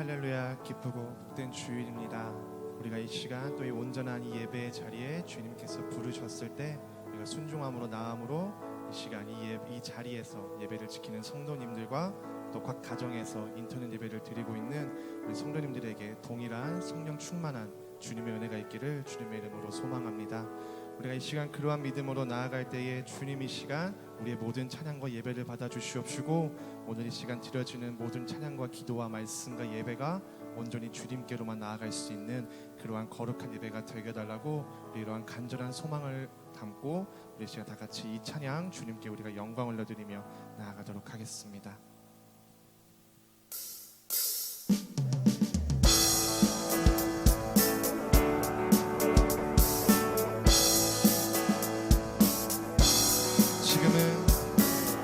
할렐루야, 기쁘고 복된 주일입니다. 우리가 이 시간 또 이 온전한 이 예배의 자리에 주님께서 부르셨을 때 우리가 순종함으로 나음으로 이 시간 이 자리에서 예배를 지키는 성도님들과 또 각 가정에서 인터넷 예배를 드리고 있는 우리 성도님들에게 동일한 성령 충만한 주님의 은혜가 있기를 주님의 이름으로 소망합니다. 우리가 이 시간 그러한 믿음으로 나아갈 때에 주님 이 시간 우리의 모든 찬양과 예배를 받아 주시옵시고, 오늘 이 시간 드려지는 모든 찬양과 기도와 말씀과 예배가 온전히 주님께로만 나아갈 수 있는 그러한 거룩한 예배가 되게 해달라고 우리 이러한 간절한 소망을 담고 우리 시간 다 같이 이 찬양 주님께 우리가 영광을 올려드리며 나아가도록 하겠습니다.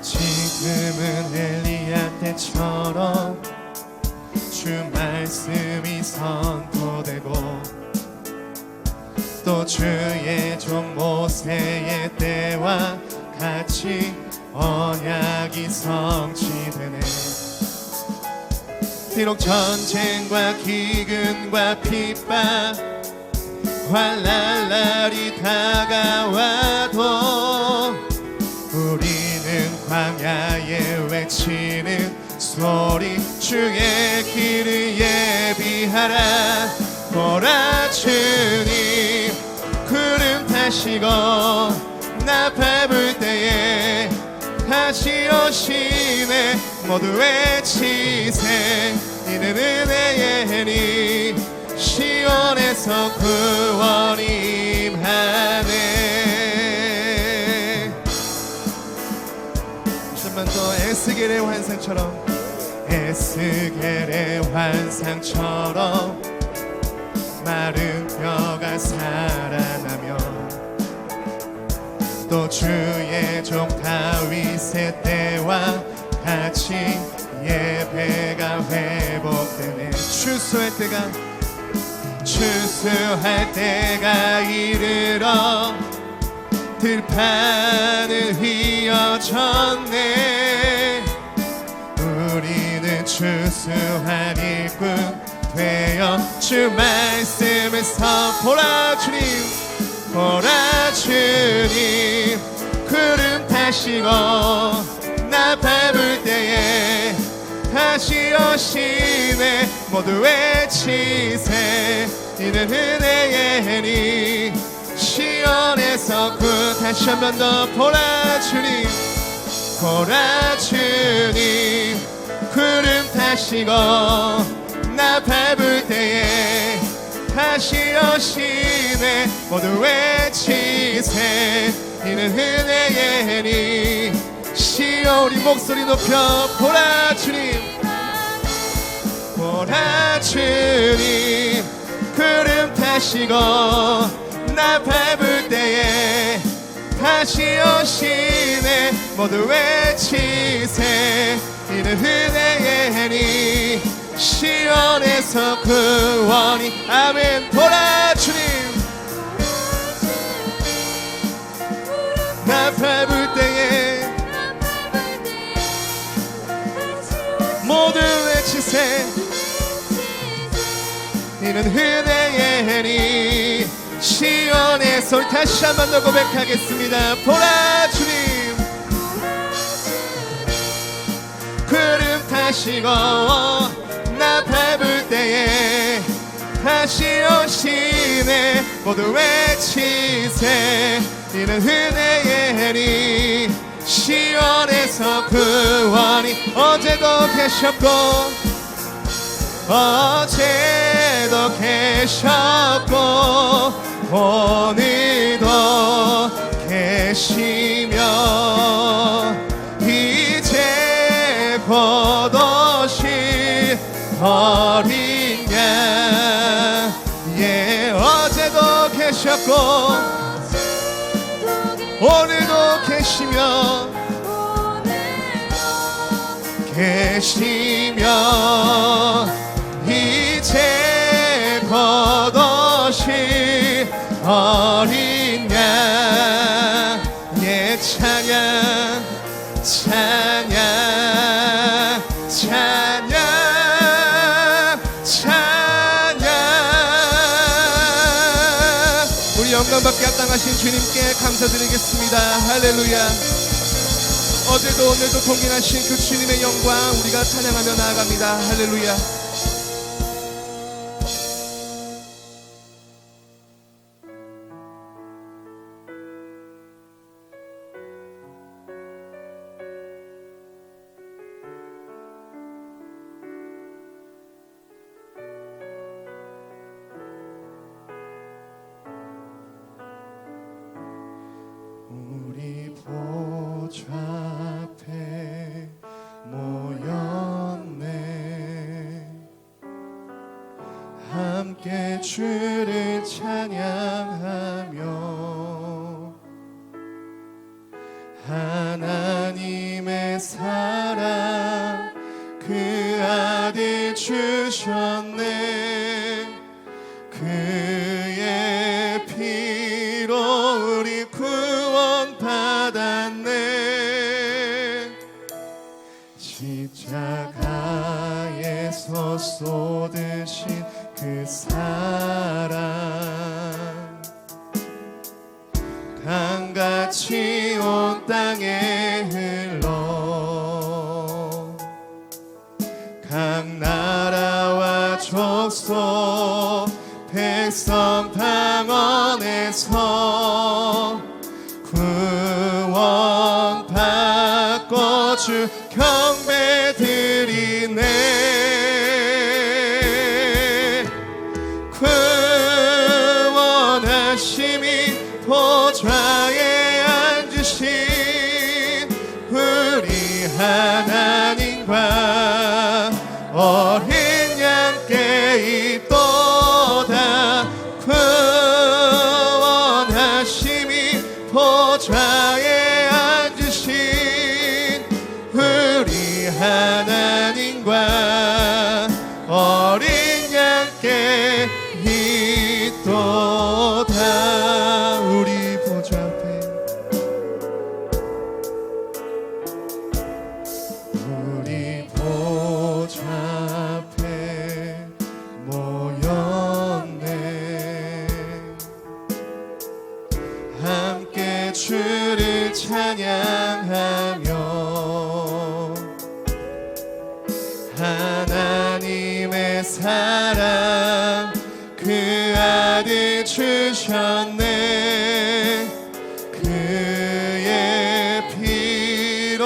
지금은 엘리야 때처럼 주 말씀이 선포되고 또 주의 종 모세의 때와 같이 언약이 성취되네. 비록 전쟁과 기근과 핍박 환난 날이 다가와도 우리는 광야에 외치는 소리 주의 길을 예비하라. 보라 주님 구름 타시고 나 밟을 때에 다시 오시네. 모두 외치세 이는 은혜의 해니 시온에서 구원이 임하네. 또 에스겔의 환상처럼 에스겔의 환상처럼 마른 뼈가 살아나며 또 주의 종 다윗의 때와 같이 예배가 회복되네. 추수할 때가 이르러 들판을 휘어졌네. 우리는 추수할 일꾼 되어 주 말씀을 보라 주님 구름 타시고 나 밟을 때에 다시 오시네. 모두 외치세 이는 은혜의 해니 시온에서 다시 한 번 더 보라 주님 구름 타시고 나 밟을 때에 다시 오시네. 모두 외치세 이는 은혜의 해니 시온. 우리 목소리 높여 보라 주님 구름 타시고 나 밟을 때에 다시 오시네. 모두 외치세 이는 은혜의 해니 시온에서 구원이. 아멘. 보라 주님 나 밟을 때에 모두 외치세 이는 은혜의 해니 시온에서. 다시 한 번 더 고백하겠습니다. 보라 주님 구름 타시고 나 밟을 때에 다시 오시네. 모두 외치세 이는 은혜의 해니 시온에서 구원이. 어제도 계셨고 오늘도 계시며 이제 곧 오실 어린 양. 예, 어제도 계셨고 오늘도 계시며 이제 곧 오실 어린 양. 예, 찬양 찬양 찬양 찬양받기 합당하신 주님께 감사드리겠습니다. 할렐루야. 어제도 오늘도 동행하신 그 주님의 영광 우리가 찬양하며 나아갑니다. 할렐루야. 우리 보좌 앞에 모였네. 함께 주를 찬양하며 하나님의 사랑 그 아들 주셨네. 그의 피로 우리 구원받았네. 십자가에서 쏟으신 그 사랑 강같이 온 땅에 흘러 각 나라와 족속 백성 방언에서 구원받고 주 경배드리네. 구원하심이 보좌에 앉으신 우리 하나님과 어린 양께 있도다. 구원하심이 보좌에 앉으신 우리 하나님과 어린 양께 있도다. 우리 보좌 앞에 우리 보좌 앞에 모였네. 함께 주를 찬양하며 하나님의 사랑 그 아들 주셨네. 그의 피로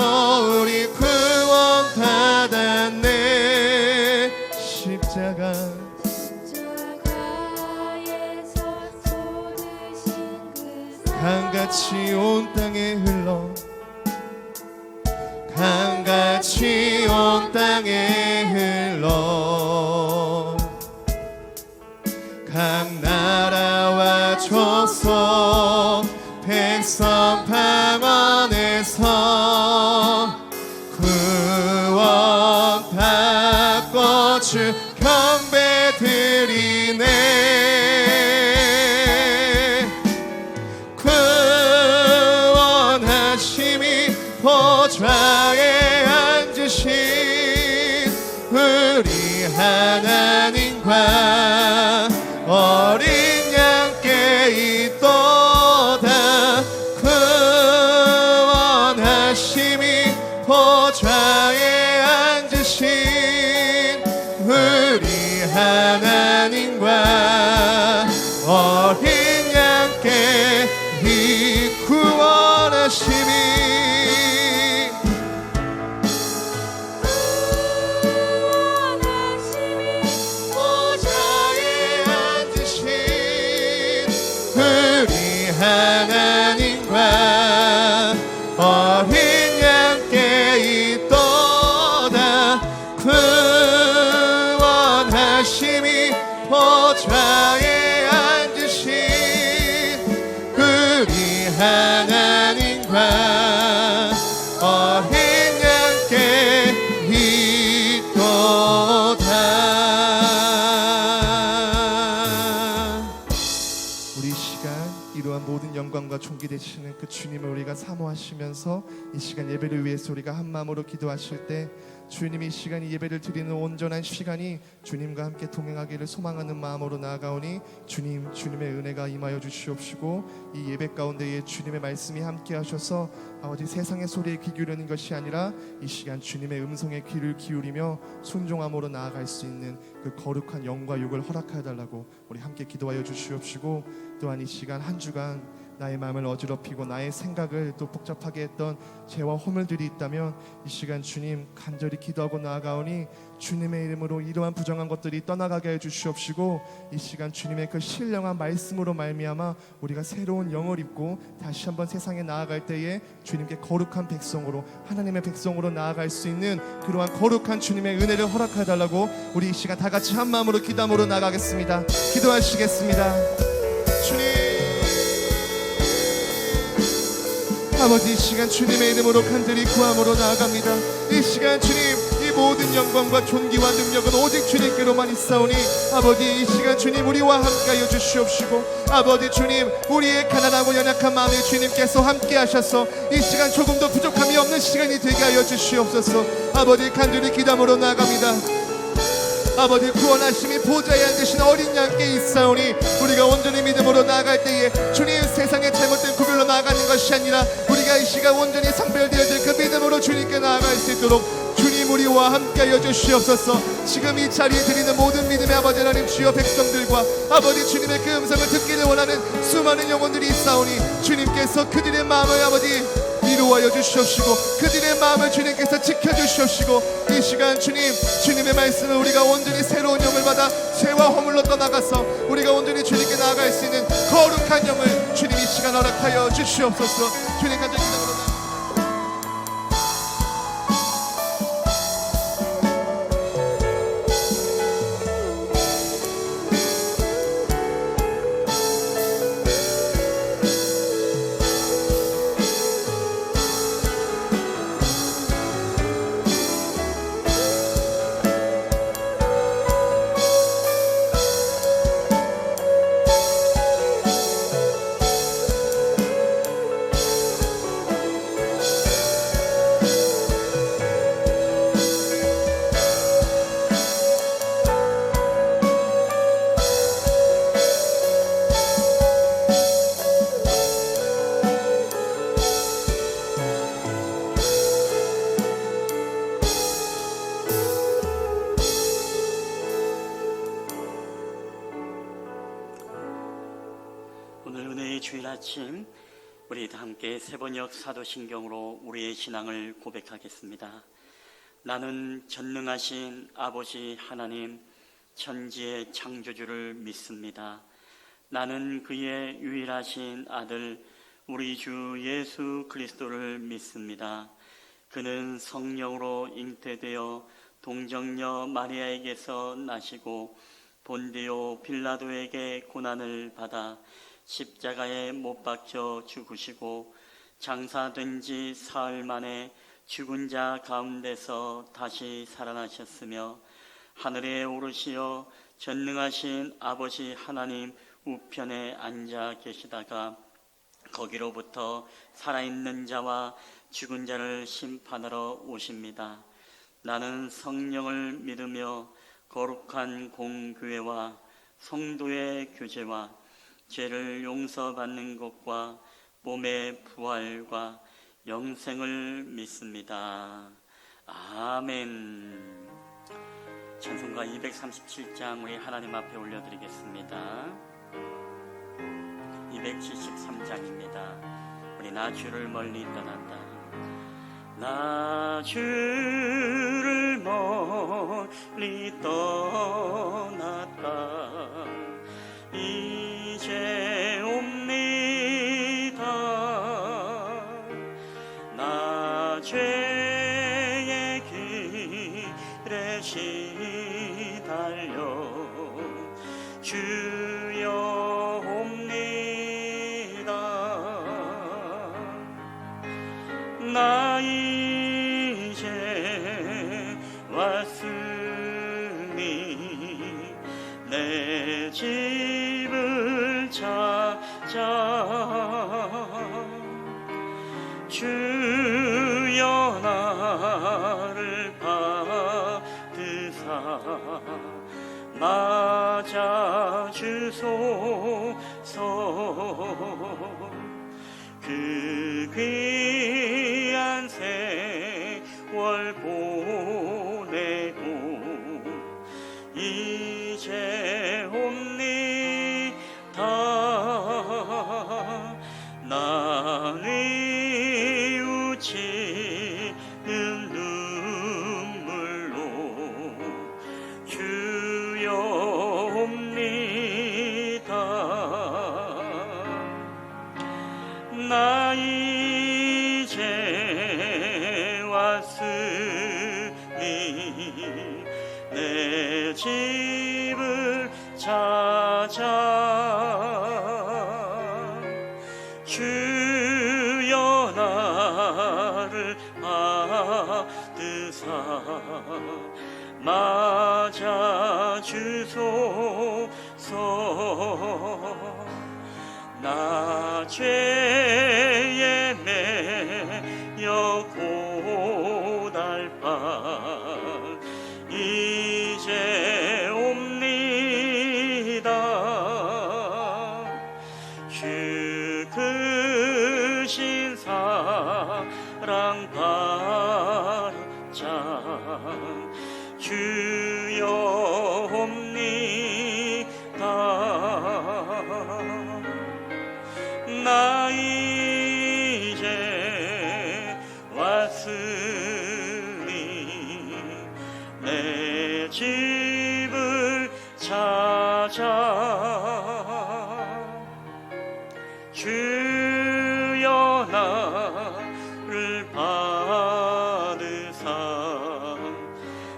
우리 구원받았네. 십자가에서 쏟으신 그 강같이 온 땅에 흘러 강같이 온 땅에 흘러 각 나라와 족속 백성 방언에서 구원받고 주 경배드리네. 구원하심이 보좌에 앉으신 우리 하나님과 어린 양께 있도다. 구원하심이 보좌에 앉으신 우리 하나님과 어린 양께 이 구원하심이 하나님과 어린 양께 있도다. 구원하심이 보좌에 앉으신 우리 하나님과 어린 양께 있도다. 우리 시간 이러한 모든 영광과 종기 되시는 그 주님을 우리가 사모하시면서 이 시간 예배를 위해서 우리가 한 마음으로 기도하실 때 주님이 이 시간 이 예배를 드리는 온전한 시간이 주님과 함께 동행하기를 소망하는 마음으로 나아가오니 주님의 은혜가 임하여 주시옵시고 이 예배 가운데에 주님의 말씀이 함께 하셔서 아버지 세상의 소리에 귀 기울이는 것이 아니라 이 시간 주님의 음성에 귀를 기울이며 순종함으로 나아갈 수 있는 그 거룩한 영과 육을 허락하여 달라고 우리 함께 기도하여 주시옵시고 또한 이 시간 한 주간 나의 마음을 어지럽히고 나의 생각을 또 복잡하게 했던 죄와 허물들이 있다면 이 시간 주님 간절히 기도하고 나아가오니 주님의 이름으로 이러한 부정한 것들이 떠나가게 해 주시옵시고 이 시간 주님의 그 신령한 말씀으로 말미암아 우리가 새로운 영을 입고 다시 한번 세상에 나아갈 때에 주님께 거룩한 백성으로 하나님의 백성으로 나아갈 수 있는 그러한 거룩한 주님의 은혜를 허락해 달라고 우리 이 시간 다 같이 한 마음으로 기도함으로 나가겠습니다. 기도하시겠습니다. 주님 아버지 이 시간 주님의 이름으로 간절히 구함으로 나아갑니다. 이 시간 주님 이 모든 영광과 존귀와 능력은 오직 주님께로만 있사오니 아버지 이 시간 주님 우리와 함께하여 주시옵시고 아버지 주님 우리의 가난하고 연약한 마음에 주님께서 함께 하셔서 이 시간 조금도 부족함이 없는 시간이 되게 하여 주시옵소서. 아버지 간절히 기도함으로 나아갑니다. 아버지 구원하심이 보좌에 앉으신 어린 양께 있사오니 우리가 온전히 믿음으로 나아갈 때에 주님 세상의 잘못된 구별로 나아가는 것이 아니라 우리가 이 시간 온전히 성별되어질 그 믿음으로 주님께 나아갈 수 있도록 주님 우리와 함께하여 주시옵소서. 지금 이 자리에 드리는 모든 믿음의 아버지 하나님 주여 백성들과 아버지 주님의 그 음성을 듣기를 원하는 수많은 영혼들이 있사오니 주님께서 그들의 마음을 아버지 위로하여 주시옵시고 그들의 마음을 주님께서 지켜주시옵시고 이 시간 주님의 말씀을 우리가 온전히 새로운 영을 받아 죄와 허물로 떠나가서 우리가 온전히 주님께 나아갈 수 있는 거룩한 영을 주님 이 시간 허락하여 주시옵소서. 주님 간절히 기도하옵나이다. 오늘 은혜의 주일 아침 우리 다 함께 세번역 사도신경으로 우리의 신앙을 고백하겠습니다. 나는 전능하신 아버지 하나님 천지의 창조주를 믿습니다. 나는 그의 유일하신 아들 우리 주 예수 그리스도를 믿습니다. 그는 성령으로 잉태되어 동정녀 마리아에게서 나시고 본디오 빌라도에게 고난을 받아 십자가에 못 박혀 죽으시고 장사된 지 사흘 만에 죽은 자 가운데서 다시 살아나셨으며 하늘에 오르시어 전능하신 아버지 하나님 우편에 앉아 계시다가 거기로부터 살아있는 자와 죽은 자를 심판하러 오십니다. 나는 성령을 믿으며 거룩한 공교회와 성도의 교제와 죄를 용서받는 것과 몸의 부활과 영생을 믿습니다. 아멘. 찬송가 237장 우리 하나님 앞에 올려드리겠습니다. 273장입니다. 우리 나 주를 멀리 떠난다. 나 주를 멀리 떠났다. 이제 옵니다. 나 죄의 길에 시달려 주여 옵니다. 나 이제 왔으니 내 집을 찾아 주여 나를 받으사 맞아 주소서. 그 귀한 세월 보내고 이제 옵니다. 나 뉘우치는 눈물로 주여 옵니다. 나 이제 왔으니 내 집을 찾아 주여 나를 받으사 맞아 주소서. 나 죄에 매여 고달파 이제 옵니다. 주 크신 사랑 받자 주여 옵니다. 나 이제 왔으니 내 집을 찾아 주여 나를 받으사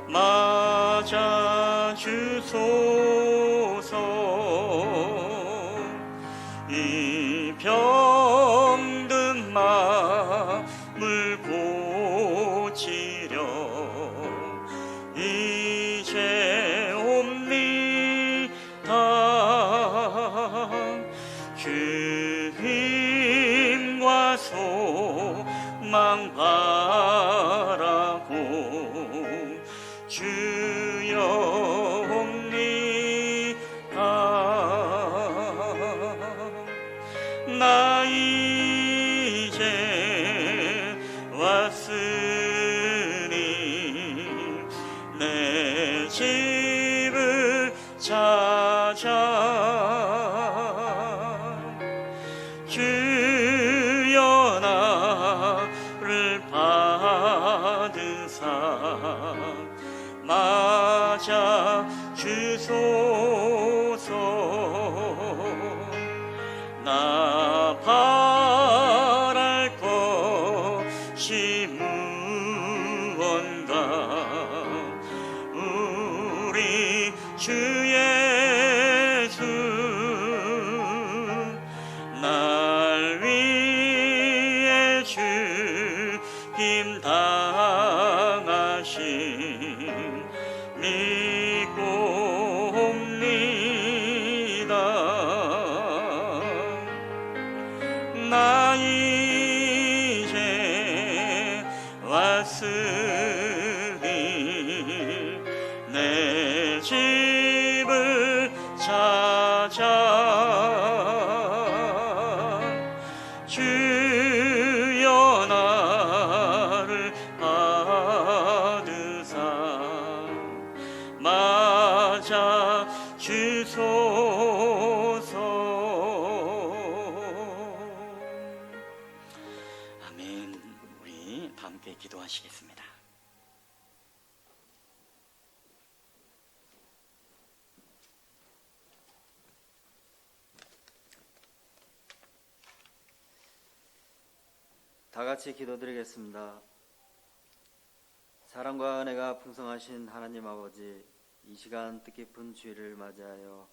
맞아 주소서. 이 병든 마음을 고치려 이제 옵니다. 그 힘과 소망 바라고 주여 옵니다. 나 이제 왔으니 내 집을 찾아 주여 나를 받으사 맞아 주소서. 나 바랄 것이 무언가 우리 주 예수 날 위해 죽임 당하신 믿고 옵니다. 나 이제 왔으니 내 집을 찾아 주여 나를 받으사 맞아 주소서. 아멘. 우리 함께 기도하시겠습니다. 다 같이 기도드리겠습니다. 사랑과 은혜가 풍성하신 하나님 아버지, 이 시간 뜻깊은 주일을 맞이하여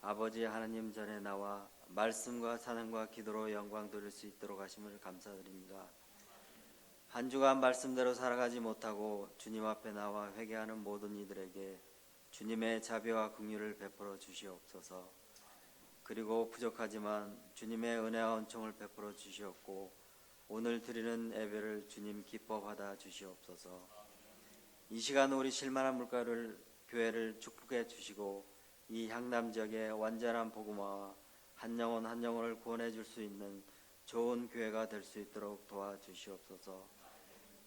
아버지 하나님 전에 나와 말씀과 찬양과 기도로 영광 돌릴 수 있도록 하심을 감사드립니다. 한 주간 말씀대로 살아가지 못하고 주님 앞에 나와 회개하는 모든 이들에게 주님의 자비와 긍휼을 베풀어 주시옵소서. 그리고 부족하지만 주님의 은혜와 은총을 베풀어 주시옵고 오늘 드리는 예배를 주님 기뻐 받아 주시옵소서. 이 시간 우리 실만한 물가를 교회를 축복해 주시고 이 향남 지역의 완전한 복음화와 한 영혼 한 영혼을 구원해 줄 수 있는 좋은 교회가 될 수 있도록 도와주시옵소서.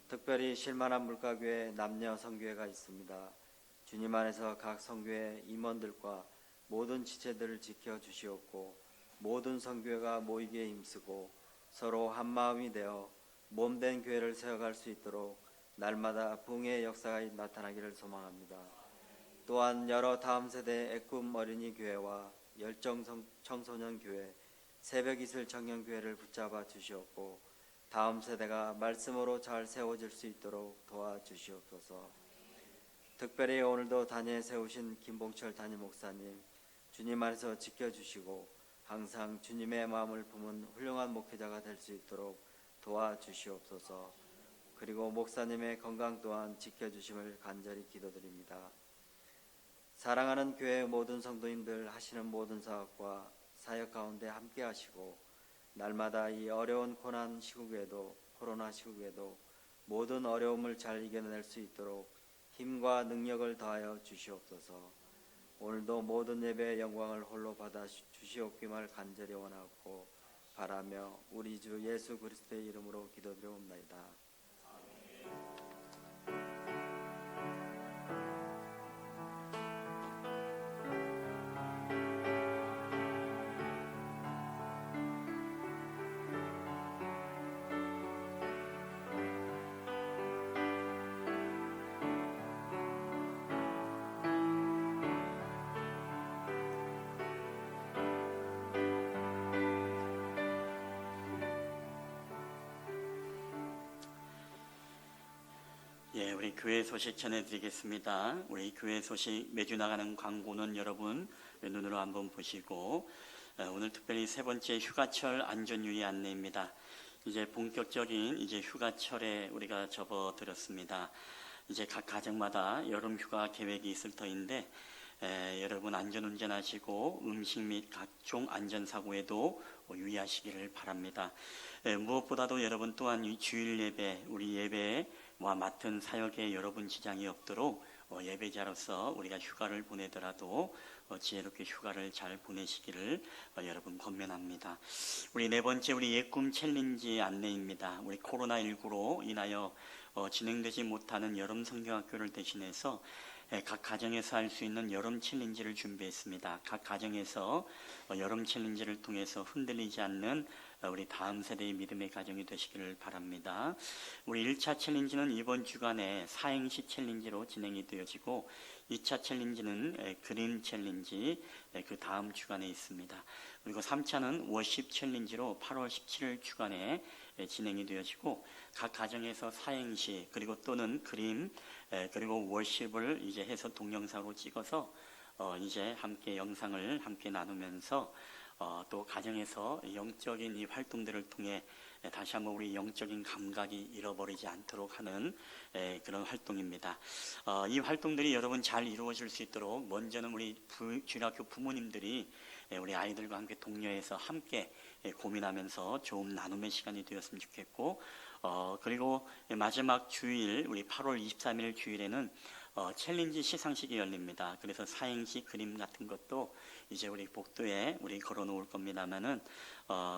특별히 실만한 물가교회 남녀 성교회가 있습니다. 주님 안에서 각 성교회 임원들과 모든 지체들을 지켜주시옵고 모든 성교회가 모이기에 힘쓰고 서로 한마음이 되어 몸된 교회를 세워갈 수 있도록 날마다 부흥의 역사가 나타나기를 소망합니다. 또한 여러 다음 세대 애꿈 어린이 교회와 열정 청소년 교회, 새벽 이슬 청년 교회를 붙잡아 주시옵고 다음 세대가 말씀으로 잘 세워질 수 있도록 도와주시옵소서. 특별히 오늘도 단위에 세우신 김봉철 담임 목사님 주님 안에서 지켜주시고 항상 주님의 마음을 품은 훌륭한 목회자가 될 수 있도록 도와주시옵소서. 그리고 목사님의 건강 또한 지켜주심을 간절히 기도드립니다. 사랑하는 교회 모든 성도님들 하시는 모든 사역과 사역 가운데 함께 하시고 날마다 이 어려운 고난 시국에도 코로나 시국에도 모든 어려움을 잘 이겨낼 수 있도록 힘과 능력을 더하여 주시옵소서. 오늘도 모든 예배의 영광을 홀로 받아 주시옵기를 간절히 원하고 바라며 우리 주 예수 그리스도의 이름으로 기도드려옵나이다. 예, 우리 교회 소식 전해드리겠습니다. 우리 교회 소식 매주 나가는 광고는 여러분 눈으로 한번 보시고 오늘 특별히 세 번째 휴가철 안전유의 안내입니다. 이제 본격적인 이제 휴가철에 우리가 접어들었습니다. 이제 각 가정마다 여름 휴가 계획이 있을 터인데 여러분 안전운전하시고 음식 및 각종 안전사고에도 유의하시기를 바랍니다. 무엇보다도 여러분 또한 이 주일 예배, 우리 예배와 맡은 사역에 여러분 지장이 없도록 예배자로서 우리가 휴가를 보내더라도 지혜롭게 휴가를 잘 보내시기를 여러분 권면합니다. 우리 네 번째 우리 예꿈 챌린지 안내입니다. 우리 코로나19로 인하여 진행되지 못하는 여름 성경학교를 대신해서 각 가정에서 할 수 있는 여름 챌린지를 준비했습니다. 각 가정에서 여름 챌린지를 통해서 흔들리지 않는 우리 다음 세대의 믿음의 가정이 되시기를 바랍니다. 우리 1차 챌린지는 이번 주간에 사행시 챌린지로 진행이 되어지고 2차 챌린지는 그림 챌린지 그 다음 주간에 있습니다. 그리고 3차는 워십 챌린지로 8월 17일 주간에 진행이 되어지고 각 가정에서 사행시 그리고 또는 그림 그리고 워십을 이제 해서 동영상으로 찍어서 이제 함께 영상을 함께 나누면서 또 가정에서 영적인 이 활동들을 통해 다시 한번 우리 영적인 감각이 잃어버리지 않도록 하는 그런 활동입니다. 이 활동들이 여러분 잘 이루어질 수 있도록 먼저는 우리 주일학교 부모님들이 우리 아이들과 함께 독려해서 함께 고민하면서 좋은 나눔의 시간이 되었으면 좋겠고 그리고 마지막 주일 우리 8월 23일 주일에는 챌린지 시상식이 열립니다. 그래서 사행시 그림 같은 것도 이제 우리 복도에 우리 걸어 놓을 겁니다만은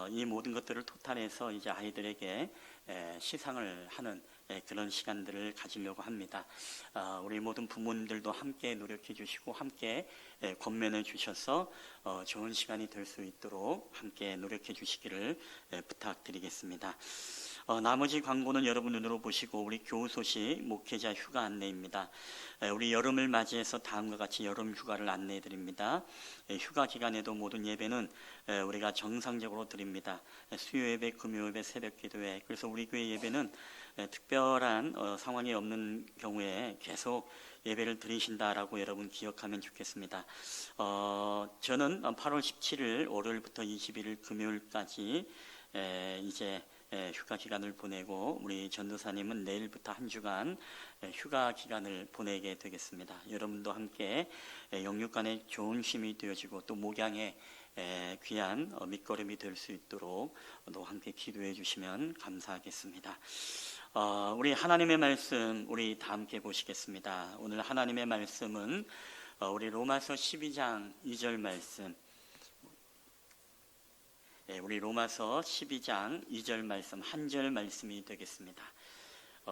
이 모든 것들을 토탈해서 이제 아이들에게 시상을 하는 그런 시간들을 가지려고 합니다. 우리 모든 부모님들도 함께 노력해 주시고 함께 권면해 주셔서 좋은 시간이 될 수 있도록 함께 노력해 주시기를 부탁드리겠습니다. 나머지 광고는 여러분 눈으로 보시고 우리 교우 소식 목회자 휴가 안내입니다. 우리 여름을 맞이해서 다음과 같이 여름 휴가를 안내해 드립니다. 휴가 기간에도 모든 예배는 우리가 정상적으로 드립니다. 수요 예배, 금요 예배, 새벽 기도회. 그래서 우리 교회 예배는 특별한 상황이 없는 경우에 계속 예배를 드리신다라고 여러분 기억하면 좋겠습니다. 저는 8월 17일 월요일부터 21일 금요일까지 이제 휴가 기간을 보내고 우리 전도사님은 내일부터 한 주간 휴가 기간을 보내게 되겠습니다. 여러분도 함께 영육간에 좋은 쉼이 되어지고 또 목양에 귀한 밑거름이 될 수 있도록 또 함께 기도해 주시면 감사하겠습니다. 우리 하나님의 말씀 우리 다 함께 보시겠습니다. 오늘 하나님의 말씀은 우리 로마서 12장 2절 말씀, 우리 로마서 12장 2절 말씀 한 절 말씀이 되겠습니다.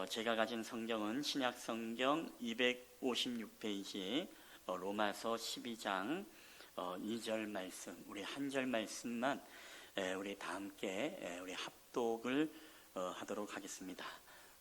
제가 가진 성경은 신약 성경 256페이지 로마서 12장 2절 말씀, 우리 한 절 말씀만 우리 다 함께 우리 합독을 하도록 하겠습니다.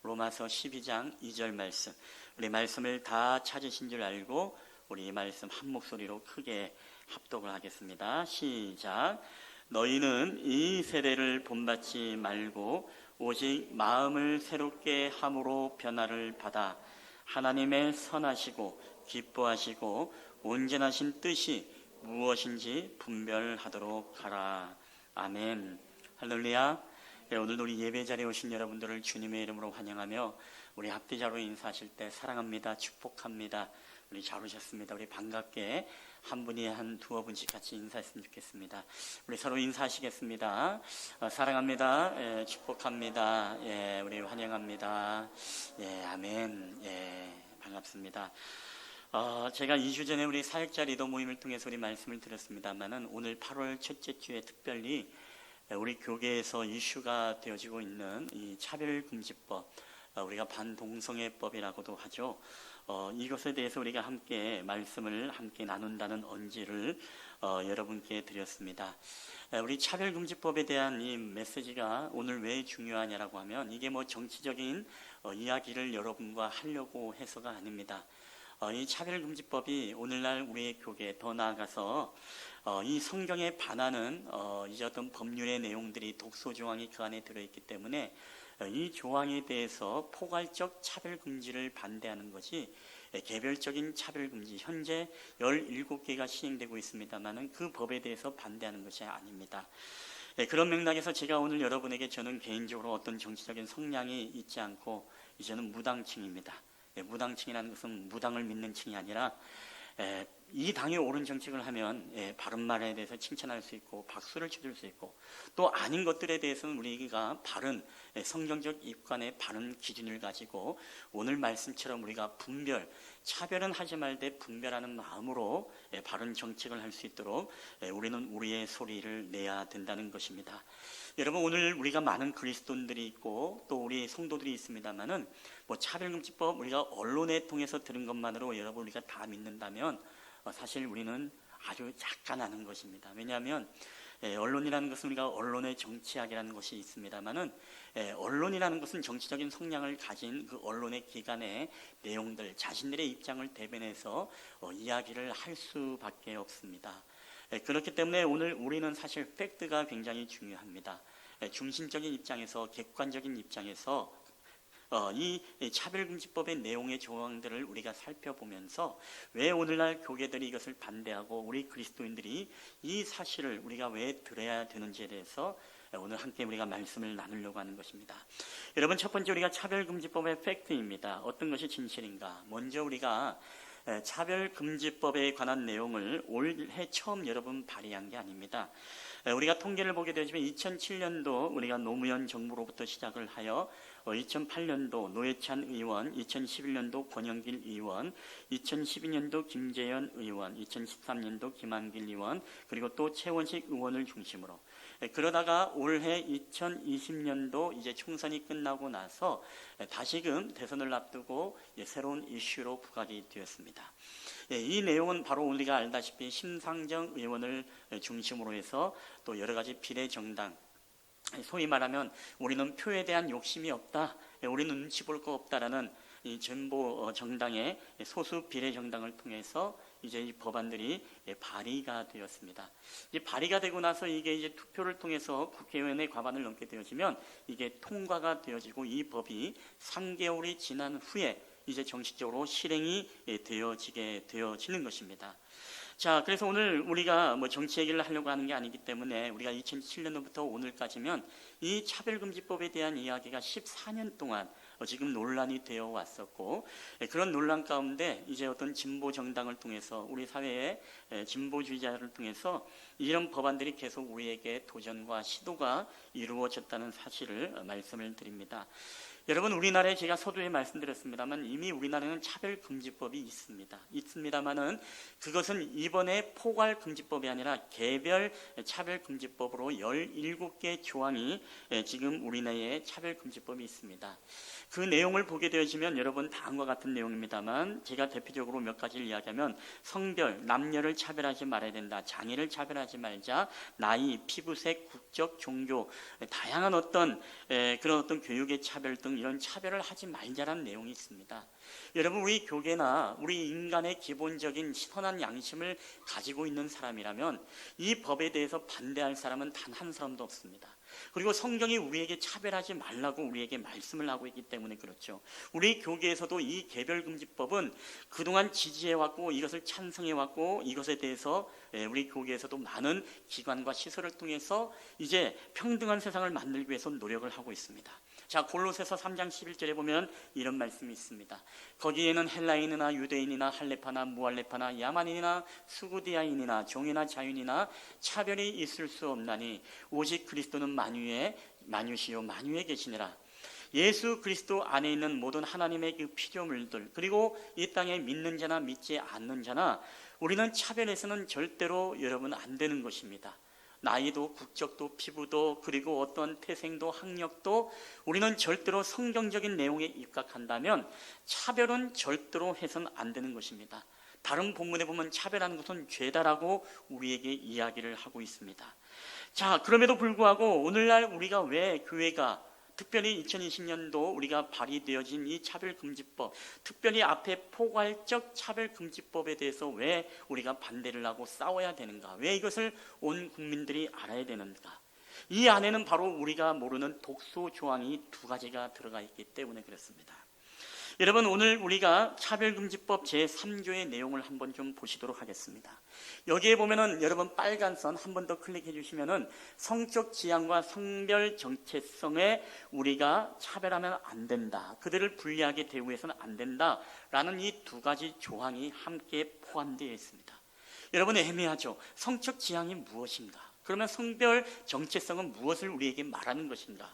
로마서 12장 2절 말씀, 우리 말씀을 다 찾으신 줄 알고 우리 이 말씀 한 목소리로 크게 합독을 하겠습니다. 시작. 너희는 이 세대를 본받지 말고 오직 마음을 새롭게 함으로 변화를 받아 하나님의 선하시고 기뻐하시고 온전하신 뜻이 무엇인지 분별하도록 하라. 아멘. 할렐루야. 오늘 우리 예배 자리에 오신 여러분들을 주님의 이름으로 환영하며 우리 합대자로 인사하실 때 사랑합니다, 축복합니다, 우리 잘 오셨습니다, 우리 반갑게 한 분이 한 두어 분씩 같이 인사했으면 좋겠습니다. 우리 서로 인사하시겠습니다. 사랑합니다, 축복합니다, 우리 환영합니다. 아멘. 반갑습니다. 제가 2주 전에 우리 사역자 리더 모임을 통해서 우리 말씀을 드렸습니다만은 오늘 8월 첫째 주에 특별히 우리 교계에서 이슈가 되어지고 있는 이 차별금지법, 우리가 반동성애법이라고도 하죠. 이것에 대해서 우리가 함께 말씀을 함께 나눈다는 언지를 여러분께 드렸습니다. 우리 차별금지법에 대한 이 메시지가 오늘 왜 중요하냐라고 하면 이게 뭐 정치적인 이야기를 여러분과 하려고 해서가 아닙니다. 이 차별금지법이 오늘날 우리의 교계, 더 나아가서 이 성경에 반하는 이제 어떤 법률의 내용들이 독소조항이 그 안에 들어있기 때문에 이 조항에 대해서 포괄적 차별금지를 반대하는 것이 개별적인 차별금지, 현재 17개가 시행되고 있습니다만 그 법에 대해서 반대하는 것이 아닙니다. 그런 맥락에서 제가 오늘 여러분에게 저는 개인적으로 어떤 정치적인 성향이 있지 않고 이제는 무당층입니다. 무당층이라는 것은 무당을 믿는 층이 아니라 이 당이 옳은 정책을 하면 바른 말에 대해서 칭찬할 수 있고 박수를 쳐줄 수 있고 또 아닌 것들에 대해서는 우리가 바른 성경적 입관의 바른 기준을 가지고 오늘 말씀처럼 우리가 차별은 하지 말되 분별하는 마음으로 바른 정책을 할 수 있도록 우리는 우리의 소리를 내야 된다는 것입니다. 여러분, 오늘 우리가 많은 그리스도인들이 있고 또 우리 성도들이 있습니다만은 차별금지법 우리가 언론에 통해서 들은 것만으로 여러분 우리가 다 믿는다면 사실 우리는 아주 약간 아는 것입니다. 왜냐하면 언론이라는 것은 우리가 언론의 정치학이라는 것이 있습니다만은 언론이라는 것은 정치적인 성향을 가진 그 언론의 기관의 내용들, 자신들의 입장을 대변해서 이야기를 할 수밖에 없습니다. 그렇기 때문에 오늘 우리는 사실 팩트가 굉장히 중요합니다. 중심적인 입장에서, 객관적인 입장에서 이 차별금지법의 내용의 조항들을 우리가 살펴보면서 왜 오늘날 교계들이 이것을 반대하고 우리 그리스도인들이 이 사실을 우리가 왜 들어야 되는지에 대해서 오늘 함께 우리가 말씀을 나누려고 하는 것입니다. 여러분, 첫 번째 우리가 차별금지법의 팩트입니다. 어떤 것이 진실인가? 먼저 우리가 차별금지법에 관한 내용을 올해 처음 여러분 발의한 게 아닙니다. 우리가 통계를 보게 되지만 2007년도 우리가 노무현 정부로부터 시작을 하여 2008년도 노회찬 의원, 2011년도 권영길 의원, 2012년도 김재현 의원, 2013년도 김한길 의원, 그리고 또 최원식 의원을 중심으로 그러다가 올해 2020년도 이제 총선이 끝나고 나서 다시금 대선을 앞두고 새로운 이슈로 부각이 되었습니다. 이 내용은 바로 우리가 알다시피 심상정 의원을 중심으로 해서 또 여러 가지 비례정당, 소위 말하면 우리는 표에 대한 욕심이 없다, 우리는 눈치 볼 거 없다라는 이 전보 정당의 소수 비례정당을 통해서 이제 이 법안들이 발의가 되었습니다. 이제 발의가 되고 나서 이게 이제 투표를 통해서 국회의원의 과반을 넘게 되어지면 이게 통과가 되어지고 이 법이 3개월이 지난 후에 이제 정식적으로 실행이 되어지는 것입니다. 자, 그래서 오늘 우리가 정치 얘기를 하려고 하는 게 아니기 때문에 우리가 2007년부터 오늘까지면 이 차별금지법에 대한 이야기가 14년 동안 지금 논란이 되어 왔었고, 그런 논란 가운데 이제 어떤 진보 정당을 통해서 우리 사회의 진보주의자를 통해서 이런 법안들이 계속 우리에게 도전과 시도가 이루어졌다는 사실을 말씀을 드립니다. 여러분, 우리나라에 제가 서두에 말씀드렸습니다만 이미 우리나라에는 차별금지법이 있습니다만은 그것은 이번에 포괄금지법이 아니라 개별 차별금지법으로 17개 조항이 지금 우리나라에 차별금지법이 있습니다. 그 내용을 보게 되어지면 여러분 다음과 같은 내용입니다만 제가 대표적으로 몇 가지를 이야기하면 성별, 남녀를 차별하지 말아야 된다. 장애를 차별하지 말자. 나이, 피부색, 국적, 종교, 다양한 어떤 그런 어떤 교육의 차별 등 이런 차별을 하지 말자라는 내용이 있습니다. 여러분, 우리 교계나 우리 인간의 기본적인 선한 양심을 가지고 있는 사람이라면 이 법에 대해서 반대할 사람은 단 한 사람도 없습니다. 그리고 성경이 우리에게 차별하지 말라고 우리에게 말씀을 하고 있기 때문에 그렇죠. 우리 교계에서도 이 개별금지법은 그동안 지지해왔고 이것을 찬성해왔고 이것에 대해서 우리 교계에서도 많은 기관과 시설을 통해서 이제 평등한 세상을 만들기 위해서 노력을 하고 있습니다. 자, 골로새서 3장 11절에 보면 이런 말씀이 있습니다. 거기에는 헬라인이나 유대인이나 할레파나 무할레파나 야만인이나 수구디아인이나 종이나 자유인이나 차별이 있을 수 없나니 오직 그리스도는 만유시요 만유에 계시니라. 예수 그리스도 안에 있는 모든 하나님의 그 피조물들, 그리고 이 땅에 믿는 자나 믿지 않는 자나 우리는 차별해서는 절대로 여러분 안 되는 것입니다. 나이도 국적도 피부도 그리고 어떤 태생도 학력도 우리는 절대로 성경적인 내용에 입각한다면 차별은 절대로 해서는 안 되는 것입니다. 다른 본문에 보면 차별하는 것은 죄다라고 우리에게 이야기를 하고 있습니다. 자, 그럼에도 불구하고 오늘날 우리가 왜 교회가 특별히 2020년도 우리가 발의되어진 이 차별금지법, 특별히 앞에 포괄적 차별금지법에 대해서 왜 우리가 반대를 하고 싸워야 되는가? 왜 이것을 온 국민들이 알아야 되는가? 이 안에는 바로 우리가 모르는 독소 조항이 2가지가 들어가 있기 때문에 그렇습니다. 여러분, 오늘 우리가 차별금지법 제3조의 내용을 한번 좀 보시도록 하겠습니다. 여기에 보면은 여러분 빨간 선 한 번 더 클릭해 주시면은 성적 지향과 성별 정체성에 우리가 차별하면 안 된다. 그들을 불리하게 대우해서는 안 된다라는 이 2가지 조항이 함께 포함되어 있습니다. 여러분, 애매하죠? 성적 지향이 무엇인가? 그러면 성별 정체성은 무엇을 우리에게 말하는 것인가?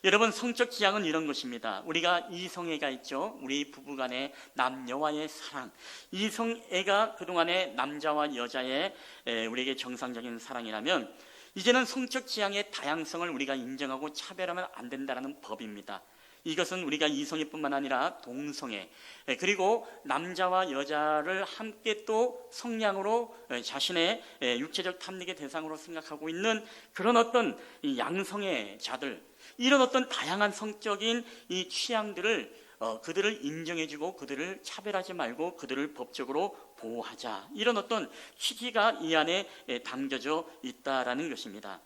여러분, 성적 지향은 이런 것입니다. 우리가 이성애가 있죠. 우리 부부간의 남녀와의 사랑. 이성애가 그동안의 남자와 여자의 우리에게 정상적인 사랑이라면 이제는 성적 지향의 다양성을 우리가 인정하고 차별하면 안 된다는 법입니다. 이것은 우리가 이성애뿐만 아니라 동성애, 그리고 남자와 여자를 함께 또 성량으로 자신의 육체적 탐닉의 대상으로 생각하고 있는 그런 어떤 이 양성애자들, 이런 어떤 다양한 성적인 이 취향들을 그들을 인정해주고 그들을 차별하지 말고 그들을 법적으로 보호하자, 이런 어떤 취지가 이 안에 담겨져 있다라는 것입니다.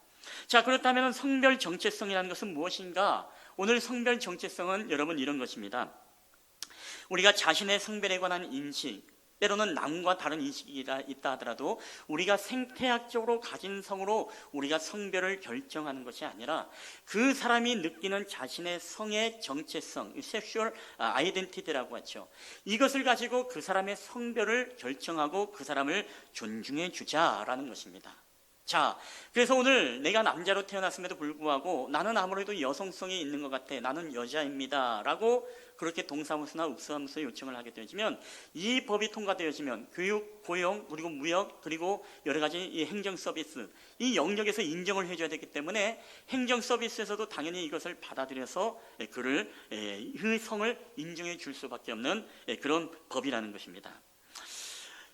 자, 그렇다면 성별 정체성이라는 것은 무엇인가? 오늘 성별 정체성은 여러분 이런 것입니다. 우리가 자신의 성별에 관한 인식, 때로는 남과 다른 인식이 있다 하더라도 우리가 생태학적으로 가진 성으로 우리가 성별을 결정하는 것이 아니라 그 사람이 느끼는 자신의 성의 정체성, 섹슈얼 아이덴티티라고 하죠. 이것을 가지고 그 사람의 성별을 결정하고 그 사람을 존중해 주자라는 것입니다. 자, 그래서 오늘 내가 남자로 태어났음에도 불구하고 나는 아무래도 여성성이 있는 것 같아, 나는 여자입니다 라고 그렇게 동사무소나 읍사무소에 요청을 하게 되어지면, 이 법이 통과되어지면 교육, 고용, 그리고 무역, 그리고 여러 가지 이 행정 서비스, 이 영역에서 인정을 해줘야 되기 때문에 행정 서비스에서도 당연히 이것을 받아들여서 그를 그 성을 인정해 줄 수밖에 없는 그런 법이라는 것입니다.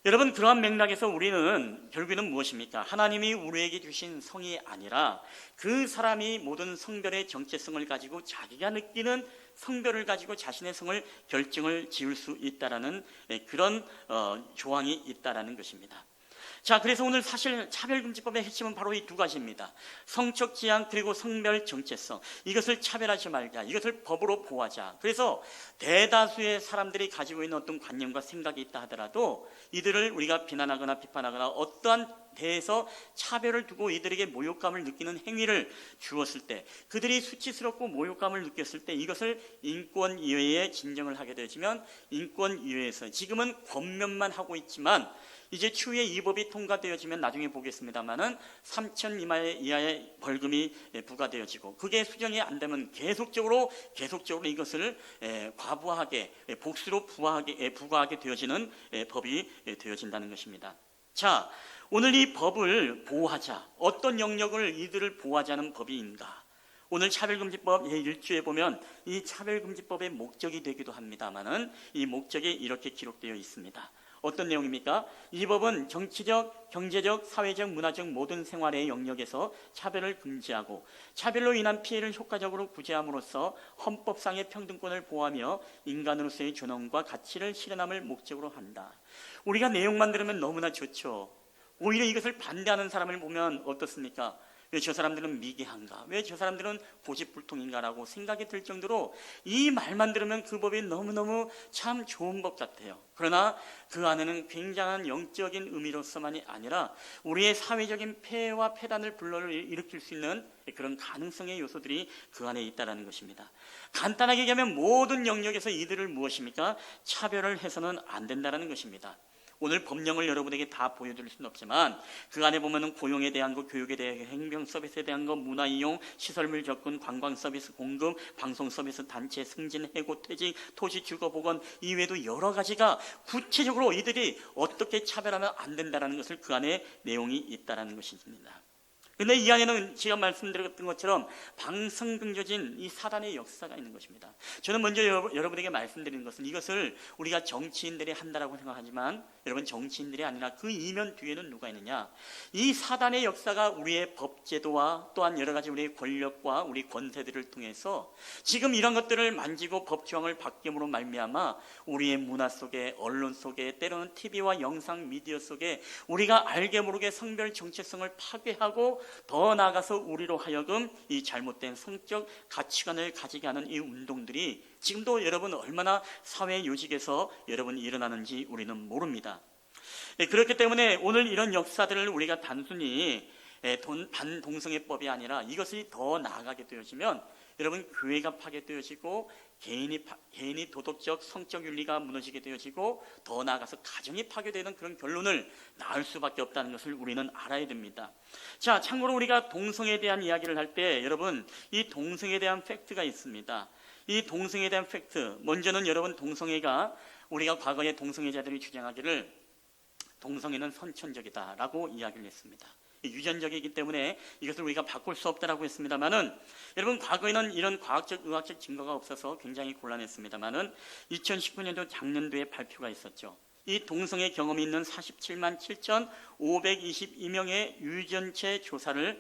여러분, 그러한 맥락에서 우리는 결국에는 무엇입니까? 하나님이 우리에게 주신 성이 아니라 그 사람이 모든 성별의 정체성을 가지고 자기가 느끼는 성별을 가지고 자신의 성을 결정을 지을 수 있다라는 그런 조항이 있다라는 것입니다. 자, 그래서 오늘 사실 차별금지법의 핵심은 바로 이 두 가지입니다. 성적 지향 그리고 성별 정체성. 이것을 차별하지 말자. 이것을 법으로 보호하자. 그래서 대다수의 사람들이 가지고 있는 어떤 관념과 생각이 있다 하더라도 이들을 우리가 비난하거나 비판하거나 어떠한 대해서 차별을 두고 이들에게 모욕감을 느끼는 행위를 주었을 때, 그들이 수치스럽고 모욕감을 느꼈을 때 이것을 인권위회에 진정을 하게 되어지면 인권위회에서 지금은 권면만 하고 있지만 이제 추후에 이 법이 통과되어지면 나중에 보겠습니다만은 3천 이하의 벌금이 부과되어지고 그게 수정이 안 되면 계속적으로 이것을 과부하게 복수로 부과하게 되어지는 법이 되어진다는 것입니다. 자, 오늘 이 법을 보호하자. 어떤 영역을 이들을 보호하자는 법인가? 오늘 차별금지법 1조에 보면 이 차별금지법의 목적이 되기도 합니다만은 이 목적이 이렇게 기록되어 있습니다. 어떤 내용입니까? 이 법은 정치적, 경제적, 사회적, 문화적 모든 생활의 영역에서 차별을 금지하고 차별로 인한 피해를 효과적으로 구제함으로써 헌법상의 평등권을 보호하며 인간으로서의 존엄과 가치를 실현함을 목적으로 한다. 우리가 내용만 들으면 너무나 좋죠. 오히려 이것을 반대하는 사람을 보면 어떻습니까? 왜 저 사람들은 미개한가? 왜 저 사람들은 고집불통인가라고 생각이 들 정도로 이 말만 들으면 그 법이 너무너무 참 좋은 법 같아요. 그러나 그 안에는 굉장한 영적인 의미로서만이 아니라 우리의 사회적인 폐해와 폐단을 불러일으킬 수 있는 그런 가능성의 요소들이 그 안에 있다는 것입니다. 간단하게 얘기하면 모든 영역에서 이들을 무엇입니까? 차별을 해서는 안 된다는 것입니다. 오늘 법령을 여러분에게 다 보여드릴 수는 없지만 그 안에 보면은 고용에 대한 거, 교육에 대한 거, 행정 서비스에 대한 거, 문화 이용, 시설물 접근, 관광 서비스 공급, 방송 서비스, 단체 승진, 해고, 퇴직, 토지 주거 보건 이외에도 여러 가지가 구체적으로 이들이 어떻게 차별하면 안 된다는 것을 그 안에 내용이 있다는 것입니다. 근데 이 안에는 제가 말씀드렸던 것처럼 방성근조진 이 사단의 역사가 있는 것입니다. 저는 먼저 여러분에게 말씀드리는 것은 이것을 우리가 정치인들이 한다라고 생각하지만 여러분, 정치인들이 아니라 그 이면 뒤에는 누가 있느냐? 이 사단의 역사가 우리의 법제도와 또한 여러 가지 우리의 권력과 우리 권세들을 통해서 지금 이런 것들을 만지고 법조항을 바뀜으로 말미암아 우리의 문화 속에, 언론 속에, 때로는 TV와 영상 미디어 속에 우리가 알게 모르게 성별 정체성을 파괴하고 더 나아가서 우리로 하여금 이 잘못된 성적 가치관을 가지게 하는 이 운동들이 지금도 여러분 얼마나 사회 요직에서 여러분이 일어나는지 우리는 모릅니다. 그렇기 때문에 오늘 이런 역사들을 우리가 단순히 반동성애법이 아니라 이것이 더 나아가게 되어지면 여러분, 교회가 파괴되어지고 개인이 도덕적, 성적 윤리가 무너지게 되어지고 더 나아가서 가정이 파괴되는 그런 결론을 낳을 수밖에 없다는 것을 우리는 알아야 됩니다. 자, 참고로 우리가 동성애에 대한 이야기를 할 때 여러분, 이 동성애에 대한 팩트가 있습니다. 이 동성애에 대한 팩트, 먼저는 여러분, 동성애가 우리가 과거에 동성애자들이 주장하기를 동성애는 선천적이다라고 이야기를 했습니다. 유전적이기 때문에 이것을 우리가 바꿀 수 없다라고 했습니다만은 여러분, 과거에는 이런 과학적, 의학적 증거가 없어서 굉장히 곤란했습니다만은 2019년도 작년도에 발표가 있었죠. 이 동성애 경험이 있는 47만 7,522명의 유전체 조사를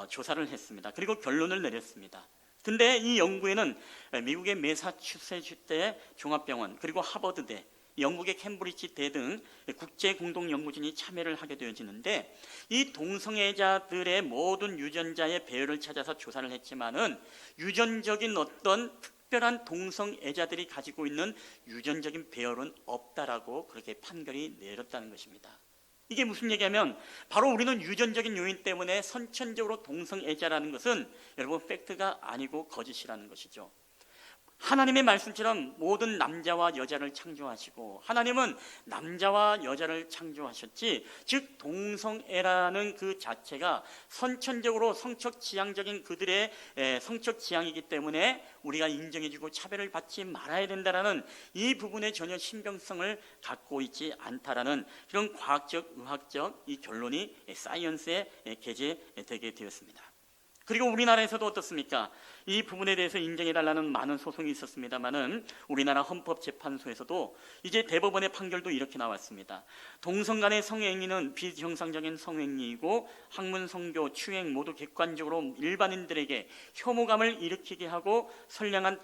조사를 했습니다. 그리고 결론을 내렸습니다. 근데 이 연구에는 미국의 매사추세츠대 종합병원 그리고 하버드대, 영국의 캠브리지 대 등 국제 공동 연구진이 참여를 하게 되어지는데 이 동성애자들의 모든 유전자의 배열을 찾아서 조사를 했지만은 유전적인 어떤 특별한 동성애자들이 가지고 있는 유전적인 배열은 없다라고 그렇게 판결이 내렸다는 것입니다. 이게 무슨 얘기냐면 바로 우리는 유전적인 요인 때문에 선천적으로 동성애자라는 것은 여러분 팩트가 아니고 거짓이라는 것이죠. 하나님의 말씀처럼 모든 남자와 여자를 창조하시고 하나님은 남자와 여자를 창조하셨지, 즉 동성애라는 그 자체가 선천적으로 성적 지향적인 그들의 성적 지향이기 때문에 우리가 인정해주고 차별을 받지 말아야 된다라는 이 부분에 전혀 신빙성을 갖고 있지 않다라는 그런 과학적, 의학적 이 결론이 사이언스에 게재되게 되었습니다. 그리고 우리나라에서도 어떻습니까? 이 부분에 대해서 인정해달라는 많은 소송이 있었습니다만은 우리나라 헌법재판소에서도 이제 대법원의 판결도 이렇게 나왔습니다. 동성 간의 성행위는 비정상적인 성행위이고 학문, 성교, 추행 모두 객관적으로 일반인들에게 혐오감을 일으키게 하고 선량한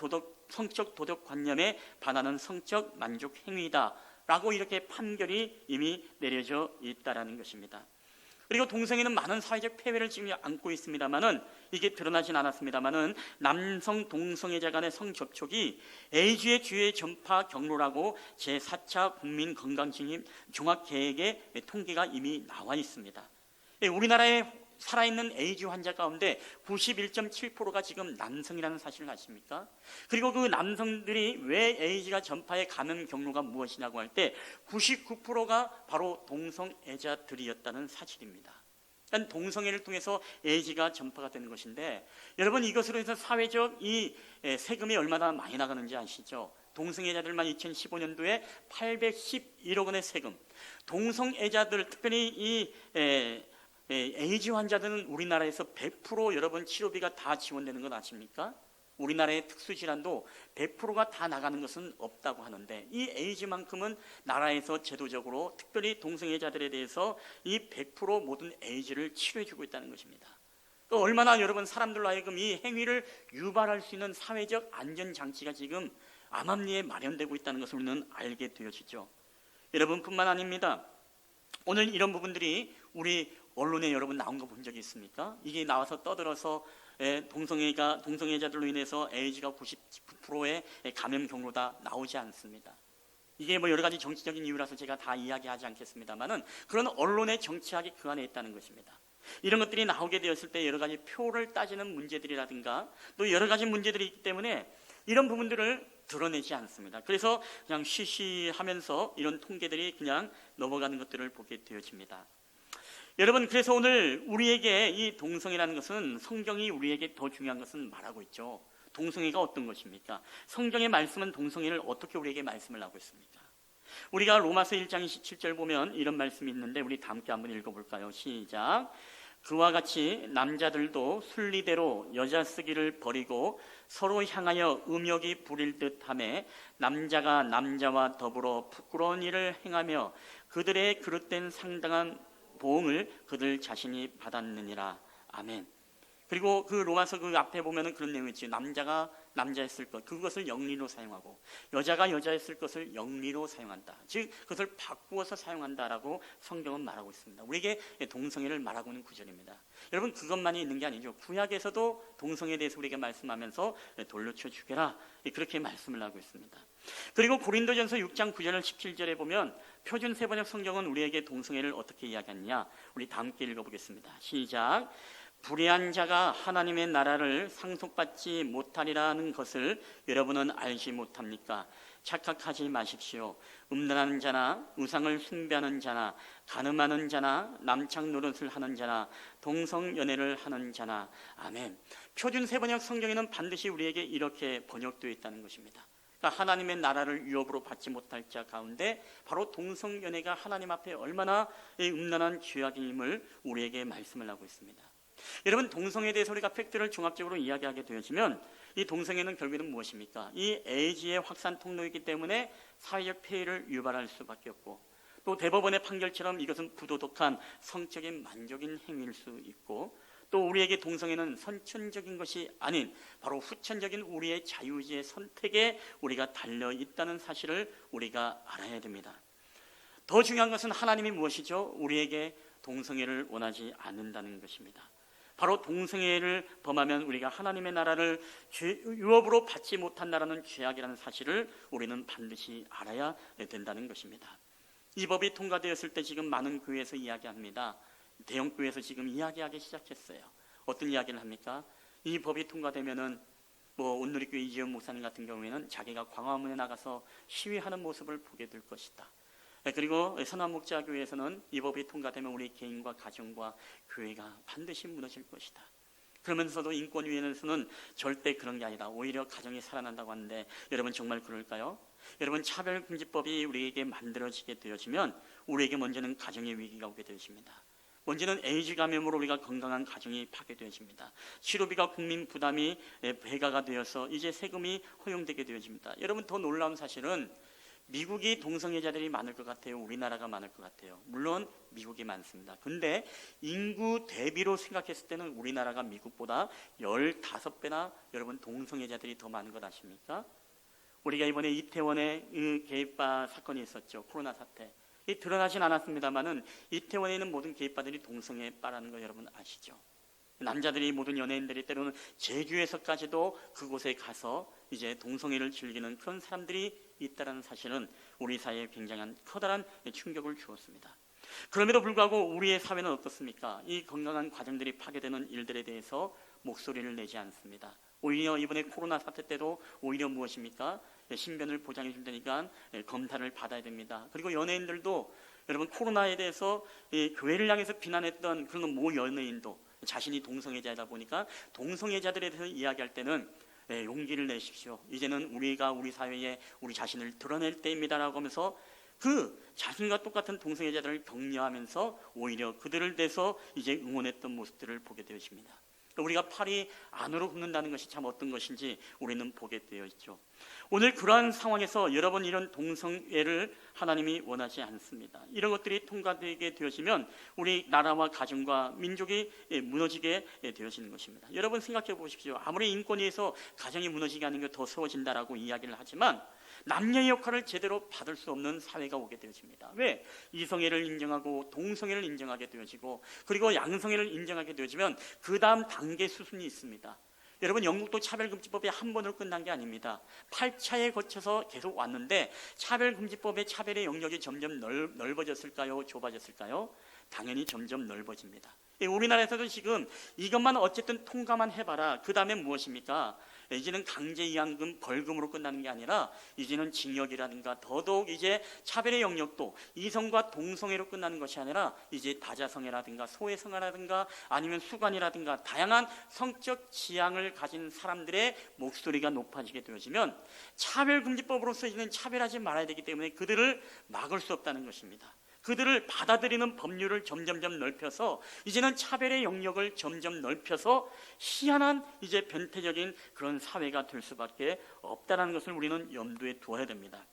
성적 도덕 관념에 반하는 성적 만족 행위다 라고 이렇게 판결이 이미 내려져 있다라는 것입니다. 그리고 동성애는 많은 사회적 폐해를 지금 안고 있습니다만은, 이게 드러나진 않았습니다만은, 남성 동성애자 간의 성접촉이 에이즈의 주요 전파 경로라고 제4차 국민건강종합계획의 통계가 이미 나와 있습니다. 우리나라에 살아있는 에이즈 환자 가운데 91.7%가 지금 남성이라는 사실을 아십니까? 그리고 그 남성들이 왜 에이즈가 전파의 감염 경로가 무엇이냐고 할 때 99%가 바로 동성애자들이었다는 사실입니다. 그러니까 동성애를 통해서 에이즈가 전파가 되는 것인데, 여러분 이것으로 해서 사회적 이 세금이 얼마나 많이 나가는지 아시죠? 동성애자들만 2015년도에 811억 원의 세금, 동성애자들 특별히 이 에이즈 환자들은 우리나라에서 100% 여러분 치료비가 다 지원되는 건 아십니까? 우리나라의 특수질환도 100%가 다 나가는 것은 없다고 하는데, 이 에이즈만큼은 나라에서 제도적으로 특별히 동성애자들에 대해서 이 100% 모든 에이즈를 치료해주고 있다는 것입니다. 또 얼마나 여러분 사람들로 하여금 이 행위를 유발할 수 있는 사회적 안전장치가 지금 암암리에 마련되고 있다는 것을 우리는 알게 되어지죠. 여러분뿐만 아닙니다. 오늘 이런 부분들이 우리 언론에 여러분 나온 거 본 적이 있습니까? 이게 나와서 떠들어서 동성애자들로 인해서 에이즈가 99%의 감염 경로다 나오지 않습니다. 이게 뭐 여러 가지 정치적인 이유라서 제가 다 이야기하지 않겠습니다만은, 그런 언론의 정치학이 그 안에 있다는 것입니다. 이런 것들이 나오게 되었을 때 여러 가지 표를 따지는 문제들이라든가 또 여러 가지 문제들이 있기 때문에 이런 부분들을 드러내지 않습니다. 그래서 그냥 쉬쉬하면서 이런 통계들이 그냥 넘어가는 것들을 보게 되어집니다. 여러분, 그래서 오늘 우리에게 이 동성애라는 것은, 성경이 우리에게 더 중요한 것은 말하고 있죠. 동성애가 어떤 것입니까? 성경의 말씀은 동성애를 어떻게 우리에게 말씀을 하고 있습니까? 우리가 로마서 1장 27절 보면 이런 말씀이 있는데, 우리 다 함께 한번 읽어볼까요? 시작. 그와 같이 남자들도 순리대로 여자 쓰기를 버리고 서로 향하여 음욕이 부릴 듯하며 남자가 남자와 더불어 부끄러운 일을 행하며 그들의 그릇된 상당한 보응을 그들 자신이 받았느니라. 아멘. 그리고 그 로마서 그 앞에 보면은 그런 내용이 있죠. 남자가 남자였을 것, 그것을 영리로 사용하고 여자가 여자였을 것을 영리로 사용한다. 즉 그것을 바꾸어서 사용한다라고 성경은 말하고 있습니다. 우리에게 동성애를 말하고 있는 구절입니다. 여러분, 그것만이 있는 게 아니죠. 구약에서도 동성애에 대해서 우리에게 말씀하면서 돌려쳐 주게라, 그렇게 말씀을 하고 있습니다. 그리고 고린도전서 6장 9절 17절에 보면 표준 세번역 성경은 우리에게 동성애를 어떻게 이야기하느냐, 우리 다 함께 읽어보겠습니다. 시작. 불의한 자가 하나님의 나라를 상속받지 못하리라는 것을 여러분은 알지 못합니까? 착각하지 마십시오. 음란한 자나 우상을 숭배하는 자나 간음하는 자나 남창 노릇을 하는 자나 동성연애를 하는 자나. 아멘. 표준 세번역 성경에는 반드시 우리에게 이렇게 번역되어 있다는 것입니다. 그러니까 하나님의 나라를 유업으로 받지 못할 자 가운데 바로 동성연애가 하나님 앞에 얼마나 음란한 죄악임을 우리에게 말씀을 하고 있습니다. 여러분, 동성애에 대해서 우리가 팩트를 종합적으로 이야기하게 되어지면 이 동성애는 결국에는 무엇입니까? 이 에이즈의 확산 통로이기 때문에 사회적 폐해를 유발할 수밖에 없고, 또 대법원의 판결처럼 이것은 부도덕한 성적인 만족인 행위일 수 있고, 또 우리에게 동성애는 선천적인 것이 아닌 바로 후천적인 우리의 자유의지의 선택에 우리가 달려 있다는 사실을 우리가 알아야 됩니다. 더 중요한 것은 하나님이 무엇이죠? 우리에게 동성애를 원하지 않는다는 것입니다. 바로 동성애를 범하면 우리가 하나님의 나라를 유업으로 받지 못한다는 죄악이라는 사실을 우리는 반드시 알아야 된다는 것입니다. 이 법이 통과되었을 때 지금 많은 교회에서 이야기합니다. 대형 교회에서 지금 이야기하기 시작했어요. 어떤 이야기를 합니까? 이 법이 통과되면은 온누리교회 이지영 목사님 같은 경우에는 자기가 광화문에 나가서 시위하는 모습을 보게 될 것이다. 그리고 선한목자교회에서는 이 법이 통과되면 우리 개인과 가정과 교회가 반드시 무너질 것이다. 그러면서도 인권위원회에서는 절대 그런 게 아니다, 오히려 가정이 살아난다고 하는데, 여러분 정말 그럴까요? 여러분, 차별금지법이 우리에게 만들어지게 되어지면 우리에게 먼저는 가정의 위기가 오게 되어집니다. 먼저는 에이즈 감염으로 우리가 건강한 가정이 파괴되어집니다. 치료비가 국민 부담이 배가가 되어서 이제 세금이 허용되게 되어집니다. 여러분, 더 놀라운 사실은 미국이 동성애자들이 많을 것 같아요? 우리나라가 많을 것 같아요? 물론 미국이 많습니다. 근데 인구 대비로 생각했을 때는 우리나라가 미국보다 15배나 여러분 동성애자들이 더 많은 것 아십니까? 우리가 이번에 이태원에 게이바 사건이 있었죠. 코로나 사태. 드러나진 않았습니다만은 이태원에 있는 모든 게이바들이 동성애 바라는 거 여러분 아시죠? 남자들이, 모든 연예인들이 때로는 제주에서까지도 그곳에 가서 이제 동성애를 즐기는 그런 사람들이 있다는 사실은 우리 사회에 굉장한 커다란 충격을 주었습니다. 그럼에도 불구하고 우리의 사회는 어떻습니까? 이 건강한 과정들이 파괴되는 일들에 대해서 목소리를 내지 않습니다. 오히려 이번에 코로나 사태 때도 오히려 무엇입니까? 신변을 보장해 준다니까 검사를 받아야 됩니다. 그리고 연예인들도 여러분 코로나에 대해서 교회를 향해서 비난했던 그런 모 연예인도 자신이 동성애자이다 보니까 동성애자들에 대해서 이야기할 때는 용기를 내십시오. 이제는 우리가 우리 사회에 우리 자신을 드러낼 때입니다라고 하면서 그 자신과 똑같은 동성애자들을 격려하면서 오히려 그들을 대해서 이제 응원했던 모습들을 보게 되어집니다. 우리가 팔이 안으로 굽는다는 것이 참 어떤 것인지 우리는 보게 되어 있죠. 오늘 그러한 상황에서 여러분, 이런 동성애를 하나님이 원하지 않습니다. 이런 것들이 통과되게 되어지면 우리 나라와 가정과 민족이 무너지게 되어지는 것입니다. 여러분 생각해 보십시오. 아무리 인권에 의해서 가정이 무너지게 하는 게 더 세워진다라고 이야기를 하지만 남녀의 역할을 제대로 받을 수 없는 사회가 오게 되어집니다. 왜? 이성애를 인정하고 동성애를 인정하게 되어지고 그리고 양성애를 인정하게 되어지면 그 다음 단계 수순이 있습니다. 여러분, 영국도 차별금지법이 한 번으로 끝난 게 아닙니다. 8차에 거쳐서 계속 왔는데 차별금지법의 차별의 영역이 점점 넓어졌을까요? 좁아졌을까요? 당연히 점점 넓어집니다. 우리나라에서도 지금 이것만 어쨌든 통과만 해봐라. 그 다음에 무엇입니까? 이제는 강제이양금, 벌금으로 끝나는 게 아니라 이제는 징역이라든가 더더욱 이제 차별의 영역도 이성과 동성애로 끝나는 것이 아니라 이제 다자성애라든가 소외성애라든가 아니면 수관이라든가 다양한 성적 지향을 가진 사람들의 목소리가 높아지게 되어지면 차별금지법으로서 이제는 차별하지 말아야 되기 때문에 그들을 막을 수 없다는 것입니다. 그들을 받아들이는 법률을 점점점 넓혀서 이제는 차별의 영역을 점점 넓혀서 희한한 이제 변태적인 그런 사회가 될 수밖에 없다는 것을 우리는 염두에 두어야 됩니다.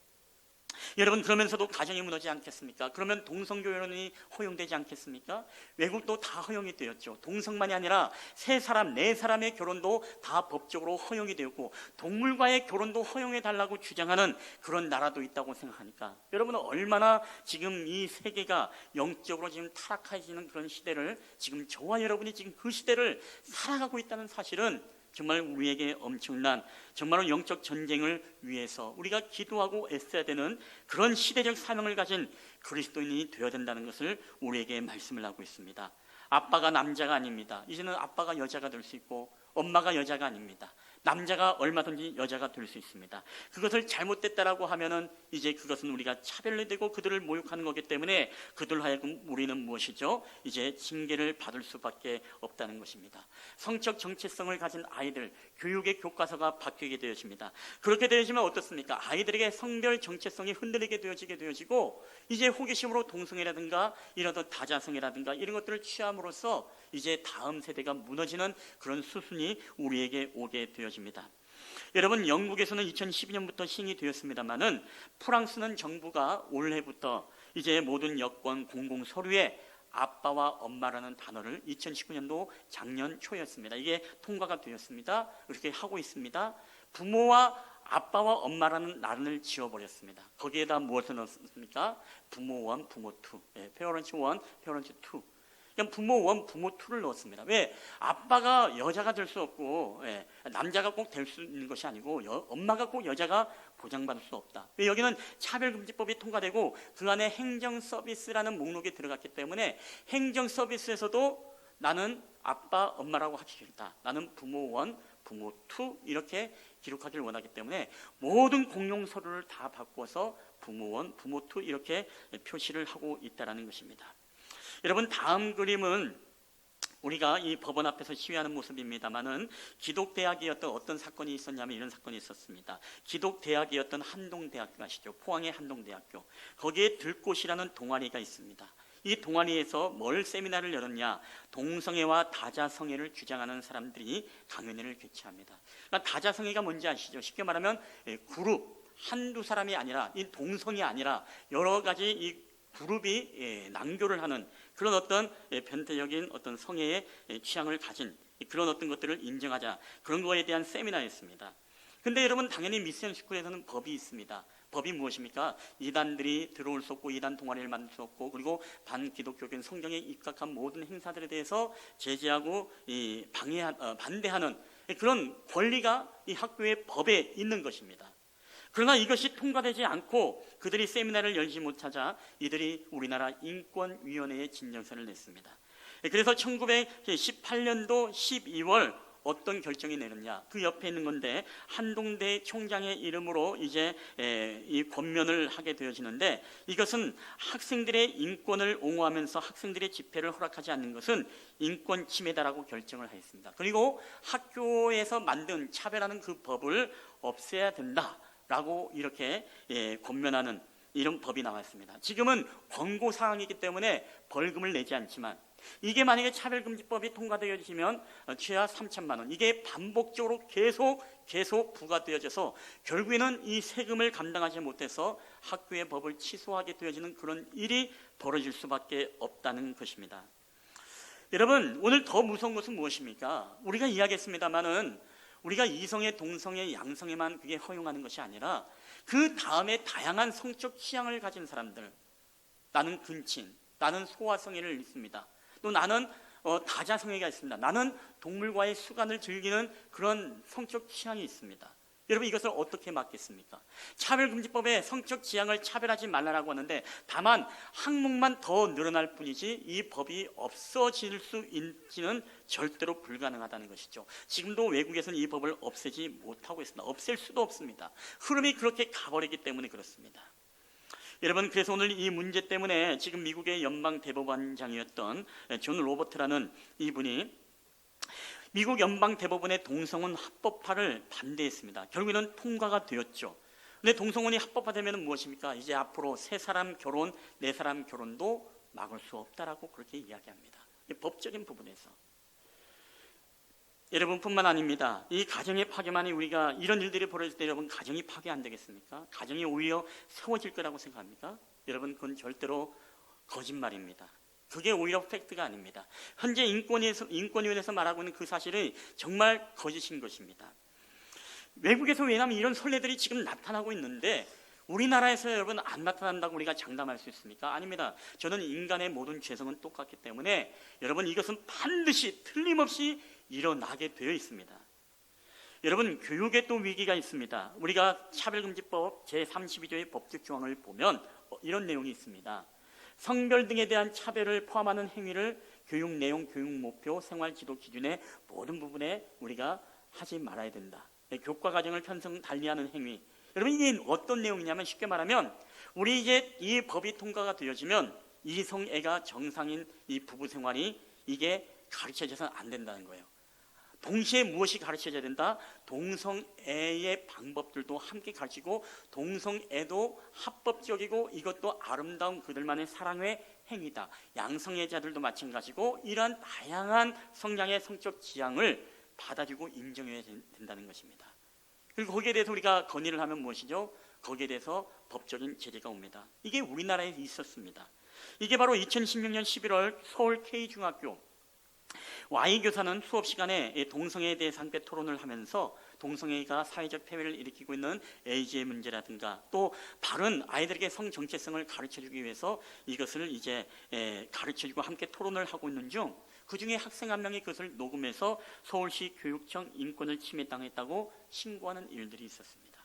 여러분, 그러면서도 가정이 무너지지 않겠습니까? 그러면 동성결혼이 허용되지 않겠습니까? 외국도 다 허용이 되었죠. 동성만이 아니라 세 사람, 네 사람의 결혼도 다 법적으로 허용이 되었고 동물과의 결혼도 허용해 달라고 주장하는 그런 나라도 있다고 생각하니까 여러분은 얼마나 지금 이 세계가 영적으로 지금 타락해지는 그런 시대를 지금 저와 여러분이 지금 그 시대를 살아가고 있다는 사실은 정말 우리에게 엄청난 정말로 영적 전쟁을 위해서 우리가 기도하고 애써야 되는 그런 시대적 사명을 가진 그리스도인이 되어야 된다는 것을 우리에게 말씀을 하고 있습니다. 아빠가 남자가 아닙니다. 이제는 아빠가 여자가 될 수 있고 엄마가 여자가 아닙니다. 남자가 얼마든지 여자가 될 수 있습니다. 그것을 잘못됐다라고 하면은 이제 그것은 우리가 차별되고 그들을 모욕하는 거기 때문에 그들 하여금 우리는 무엇이죠? 이제 징계를 받을 수밖에 없다는 것입니다. 성적 정체성을 가진 아이들, 교육의 교과서가 바뀌게 되어집니다. 그렇게 되어지면 어떻습니까? 아이들에게 성별 정체성이 흔들리게 되어지고 이제 호기심으로 동성애라든가 이런 다자성애라든가 이런 것들을 취함으로써 이제 다음 세대가 무너지는 그런 수순이 우리에게 오게 되어집니다. 여러분, 영국에서는 2012년부터 시행이 되었습니다만은 프랑스는 정부가 올해부터 이제 모든 여권 공공 서류에 아빠와 엄마라는 단어를 2019년도 작년 초였습니다. 이게 통과가 되었습니다. 그렇게 하고 있습니다. 부모와 아빠와 엄마라는 나를 지워버렸습니다. 거기에다 무엇을 넣었습니까? 부모 1, 부모 2, 페어런츠 1, 페어런츠 2. 그냥 부모 1, 부모 2를 넣었습니다. 왜? 아빠가 여자가 될 수 없고 남자가 꼭 될 수 있는 것이 아니고 엄마가 꼭 여자가 보장받을 수 없다. 왜? 여기는 차별금지법이 통과되고 그 안에 행정서비스라는 목록에 들어갔기 때문에 행정서비스에서도 나는 아빠, 엄마라고 하기 싫다. 나는 부모 1, 부모 2 이렇게 기록하기를 원하기 때문에 모든 공용서류를 다 바꿔서 부모 1, 부모 2 이렇게 표시를 하고 있다는 것입니다. 여러분, 다음 그림은 우리가 이 법원 앞에서 시위하는 모습입니다만은 기독대학이었던 어떤 사건이 있었냐면 이런 사건이 있었습니다. 기독대학이었던 한동대학교 아시죠? 포항의 한동대학교. 거기에 들꽃이라는 동아리가 있습니다. 이 동아리에서 뭘 세미나를 열었냐? 동성애와 다자성애를 주장하는 사람들이 강연회를 개최합니다. 그러니까 다자성애가 뭔지 아시죠? 쉽게 말하면 그룹, 한두 사람이 아니라 이 동성이 아니라 여러 가지 이 그룹이 낭교를 하는 그런 어떤 변태적인 어떤 성애의 취향을 가진 그런 어떤 것들을 인정하자, 그런 거에 대한 세미나였습니다. 근데 여러분 당연히 미션 스쿨에서는 법이 있습니다. 법이 무엇입니까? 이단들이 들어올 수 없고 이단 동아리를 만들 수 없고 그리고 반기독교적인 성경에 입각한 모든 행사들에 대해서 제재하고 반대하는 그런 권리가 이 학교의 법에 있는 것입니다. 그러나 이것이 통과되지 않고 그들이 세미나를 열지 못하자 이들이 우리나라 인권위원회에 진정서를 냈습니다. 그래서 1918년도 12월 어떤 결정이 내렸냐? 그 옆에 있는 건데 한동대 총장의 이름으로 이제 이 권면을 하게 되어지는데 이것은 학생들의 인권을 옹호하면서 학생들의 집회를 허락하지 않는 것은 인권 침해다라고 결정을 하였습니다. 그리고 학교에서 만든 차별하는 그 법을 없애야 된다라고 이렇게 권면하는 이런 법이 나왔습니다. 지금은 권고 사항이기 때문에 벌금을 내지 않지만 이게 만약에 차별금지법이 통과되어지면 최하 3천만 원 이게 반복적으로 계속 부과되어져서 결국에는 이 세금을 감당하지 못해서 학교의 법을 취소하게 되어지는 그런 일이 벌어질 수밖에 없다는 것입니다. 여러분 오늘 더 무서운 것은 무엇입니까? 우리가 이야기했습니다마는 우리가 이성애, 동성애, 양성애만 그게 허용하는 것이 아니라 그 다음에 다양한 성적 취향을 가진 사람들, 나는 근친, 나는 소아성애를 있습니다. 또 나는 다자성애가 있습니다. 나는 동물과의 수간을 즐기는 그런 성적 취향이 있습니다. 여러분 이것을 어떻게 막겠습니까? 차별금지법에 성적 지향을 차별하지 말라고 하는데 다만 항목만 더 늘어날 뿐이지 이 법이 없어질 수 있지는 절대로 불가능하다는 것이죠. 지금도 외국에서는 이 법을 없애지 못하고 있습니다. 없앨 수도 없습니다. 흐름이 그렇게 가버리기 때문에 그렇습니다. 여러분 그래서 오늘 이 문제 때문에 지금 미국의 연방 대법원장이었던 존 로버트라는 이분이 미국 연방 대법원의 동성혼 합법화를 반대했습니다. 결국에는 통과가 되었죠. 근데 동성혼이 합법화되면 무엇입니까? 이제 앞으로 3사람 결혼, 4사람 결혼도 막을 수 없다라고 그렇게 이야기합니다. 법적인 부분에서. 여러분뿐만 아닙니다. 이 가정의 파괴만이 우리가 이런 일들이 벌어질 때 여러분 가정이 파괴 안 되겠습니까? 가정이 오히려 세워질 거라고 생각합니까? 여러분 그건 절대로 거짓말입니다. 그게 오히려 팩트가 아닙니다. 현재 인권위원회에서 말하고 있는 그 사실이 정말 거짓인 것입니다. 외국에서 왜냐하면 이런 선례들이 지금 나타나고 있는데 우리나라에서 여러분 안 나타난다고 우리가 장담할 수 있습니까? 아닙니다. 저는 인간의 모든 죄성은 똑같기 때문에 여러분 이것은 반드시 틀림없이 일어나게 되어 있습니다. 여러분 교육에 또 위기가 있습니다. 우리가 차별금지법 제32조의 법적 조항을 보면 이런 내용이 있습니다. 성별 등에 대한 차별을 포함하는 행위를 교육 내용, 교육 목표, 생활 지도 기준의 모든 부분에 우리가 하지 말아야 된다. 교과 과정을 편성 달리하는 행위. 여러분 이게 어떤 내용이냐면 쉽게 말하면 우리 이제 이 법이 통과가 되어지면 이성애가 정상인 이 부부 생활이 이게 가르쳐져서는 안 된다는 거예요. 동시에 무엇이 가르쳐져야 된다? 동성애의 방법들도 함께 가르치고 동성애도 합법적이고 이것도 아름다운 그들만의 사랑의 행위다. 양성애자들도 마찬가지고 이러한 다양한 성향의 성적 지향을 받아주고 인정해야 된다는 것입니다. 그리고 거기에 대해서 우리가 건의를 하면 무엇이죠? 거기에 대해서 법적인 제재가 옵니다. 이게 우리나라에 있었습니다. 이게 바로 2016년 11월 서울 K중학교 Y 교사는 수업 시간에 동성애에 대해서 함께 토론을 하면서 동성애가 사회적 폐해를 일으키고 있는 에이즈의 문제라든가 또 바른 아이들에게 성 정체성을 가르쳐주기 위해서 이것을 이제 가르쳐주고 함께 토론을 하고 있는 중 그중에 학생 한 명이 그것을 녹음해서 서울시 교육청 인권을 침해당했다고 신고하는 일들이 있었습니다.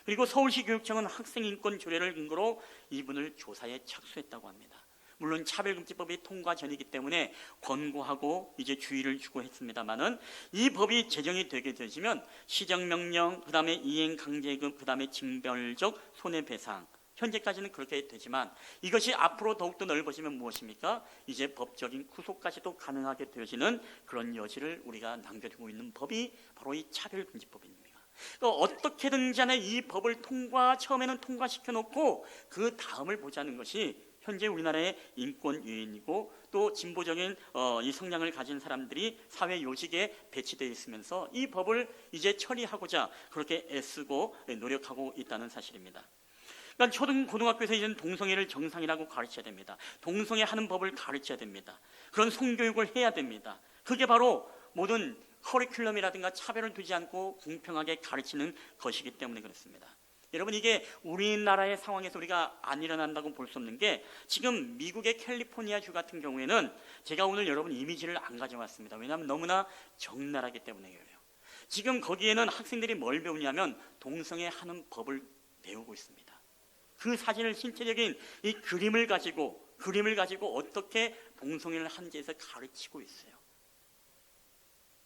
그리고 서울시 교육청은 학생 인권 조례를 근거로 이분을 조사에 착수했다고 합니다. 물론 차별금지법이 통과 전이기 때문에 권고하고 이제 주의를 주고 했습니다만은 이 법이 제정이 되게 되지면 시정명령, 그 다음에 이행강제금, 그 다음에 징벌적 손해배상 현재까지는 그렇게 되지만 이것이 앞으로 더욱더 넓어지면 무엇입니까? 이제 법적인 구속까지도 가능하게 되어지는 그런 여지를 우리가 남겨두고 있는 법이 바로 이 차별금지법입니다. 그러니까 어떻게든지 간에 이 법을 처음에는 통과시켜 놓고 그 다음을 보자는 것이 현재 우리나라의 인권 유인이고 또 진보적인 이 성향을 가진 사람들이 사회 요직에 배치되어 있으면서 이 법을 이제 처리하고자 그렇게 애쓰고 노력하고 있다는 사실입니다. 그러니까 고등학교에서 이제는 동성애를 정상이라고 가르쳐야 됩니다. 동성애 하는 법을 가르쳐야 됩니다. 그런 성교육을 해야 됩니다. 그게 바로 모든 커리큘럼이라든가 차별을 두지 않고 공평하게 가르치는 것이기 때문에 그렇습니다. 여러분, 이게 우리나라의 상황에서 우리가 안 일어난다고 볼 수 없는 게, 지금 미국의 캘리포니아 주 같은 경우에는 제가 오늘 여러분 이미지를 안 가져왔습니다. 왜냐하면 너무나 적나라하기 때문에 그래요. 지금 거기에는 학생들이 뭘 배우냐면 동성애하는 법을 배우고 있습니다. 그 사진을, 신체적인 이 그림을 가지고 어떻게 동성애를 하는지에서 가르치고 있어요.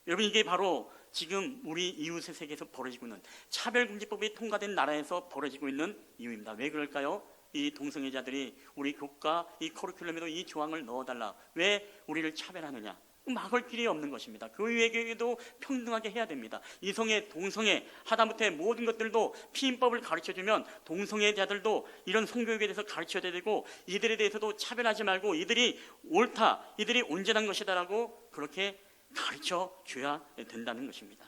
여러분, 이게 바로 지금 우리 이웃의 세계에서 벌어지고 있는, 차별금지법이 통과된 나라에서 벌어지고 있는 이유입니다. 왜 그럴까요? 이 동성애자들이 우리 교과 이 커리큘럼에도 이 조항을 넣어달라. 왜 우리를 차별하느냐? 막을 길이 없는 것입니다. 교육에게도 평등하게 해야 됩니다. 이성애, 동성애, 하다못해 모든 것들도 피임법을 가르쳐주면 동성애자들도 이런 성교육에 대해서 가르쳐야 되고, 이들에 대해서도 차별하지 말고 이들이 옳다, 이들이 온전한 것이다라고 그렇게 가르쳐줘야 된다는 것입니다.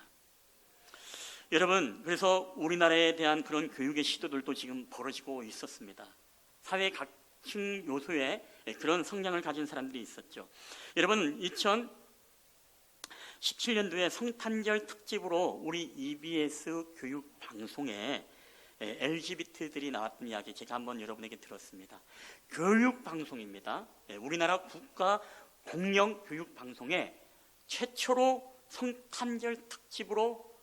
여러분, 그래서 우리나라에 대한 그런 교육의 시도들도 지금 벌어지고 있었습니다. 사회 각층 요소에 그런 성향을 가진 사람들이 있었죠. 여러분, 2017년도에 성탄절 특집으로 우리 EBS 교육 방송에 LGBT들이 나왔던 이야기 제가 한번 여러분에게 들었습니다. 교육 방송입니다. 우리나라 국가 공영 교육 방송에 최초로 성탄절 특집으로,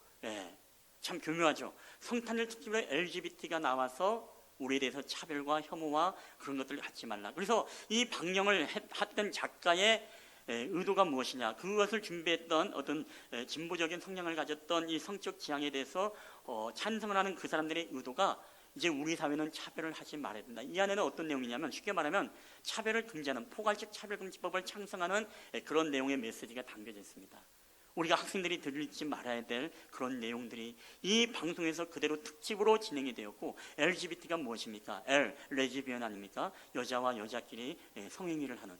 참 교묘하죠. 성탄절 특집으로 LGBT가 나와서 우리에 대해서 차별과 혐오와 그런 것들을 하지 말라. 그래서 이 방영을 했던 작가의 의도가 무엇이냐, 그것을 준비했던 어떤 진보적인 성향을 가졌던 이 성적 지향에 대해서 찬성을 하는 그 사람들의 의도가, 이제 우리 사회는 차별을 하지 말아야 된다. 이 안에는 어떤 내용이냐면, 쉽게 말하면 차별을 금지하는, 포괄적 차별금지법을 창성하는 그런 내용의 메시지가 담겨져 있습니다. 우리가 학생들이 들리지 말아야 될 그런 내용들이 이 방송에서 그대로 특집으로 진행이 되었고, LGBT가 무엇입니까? L, 레즈비언 아닙니까? 여자와 여자끼리 성행위를 하는.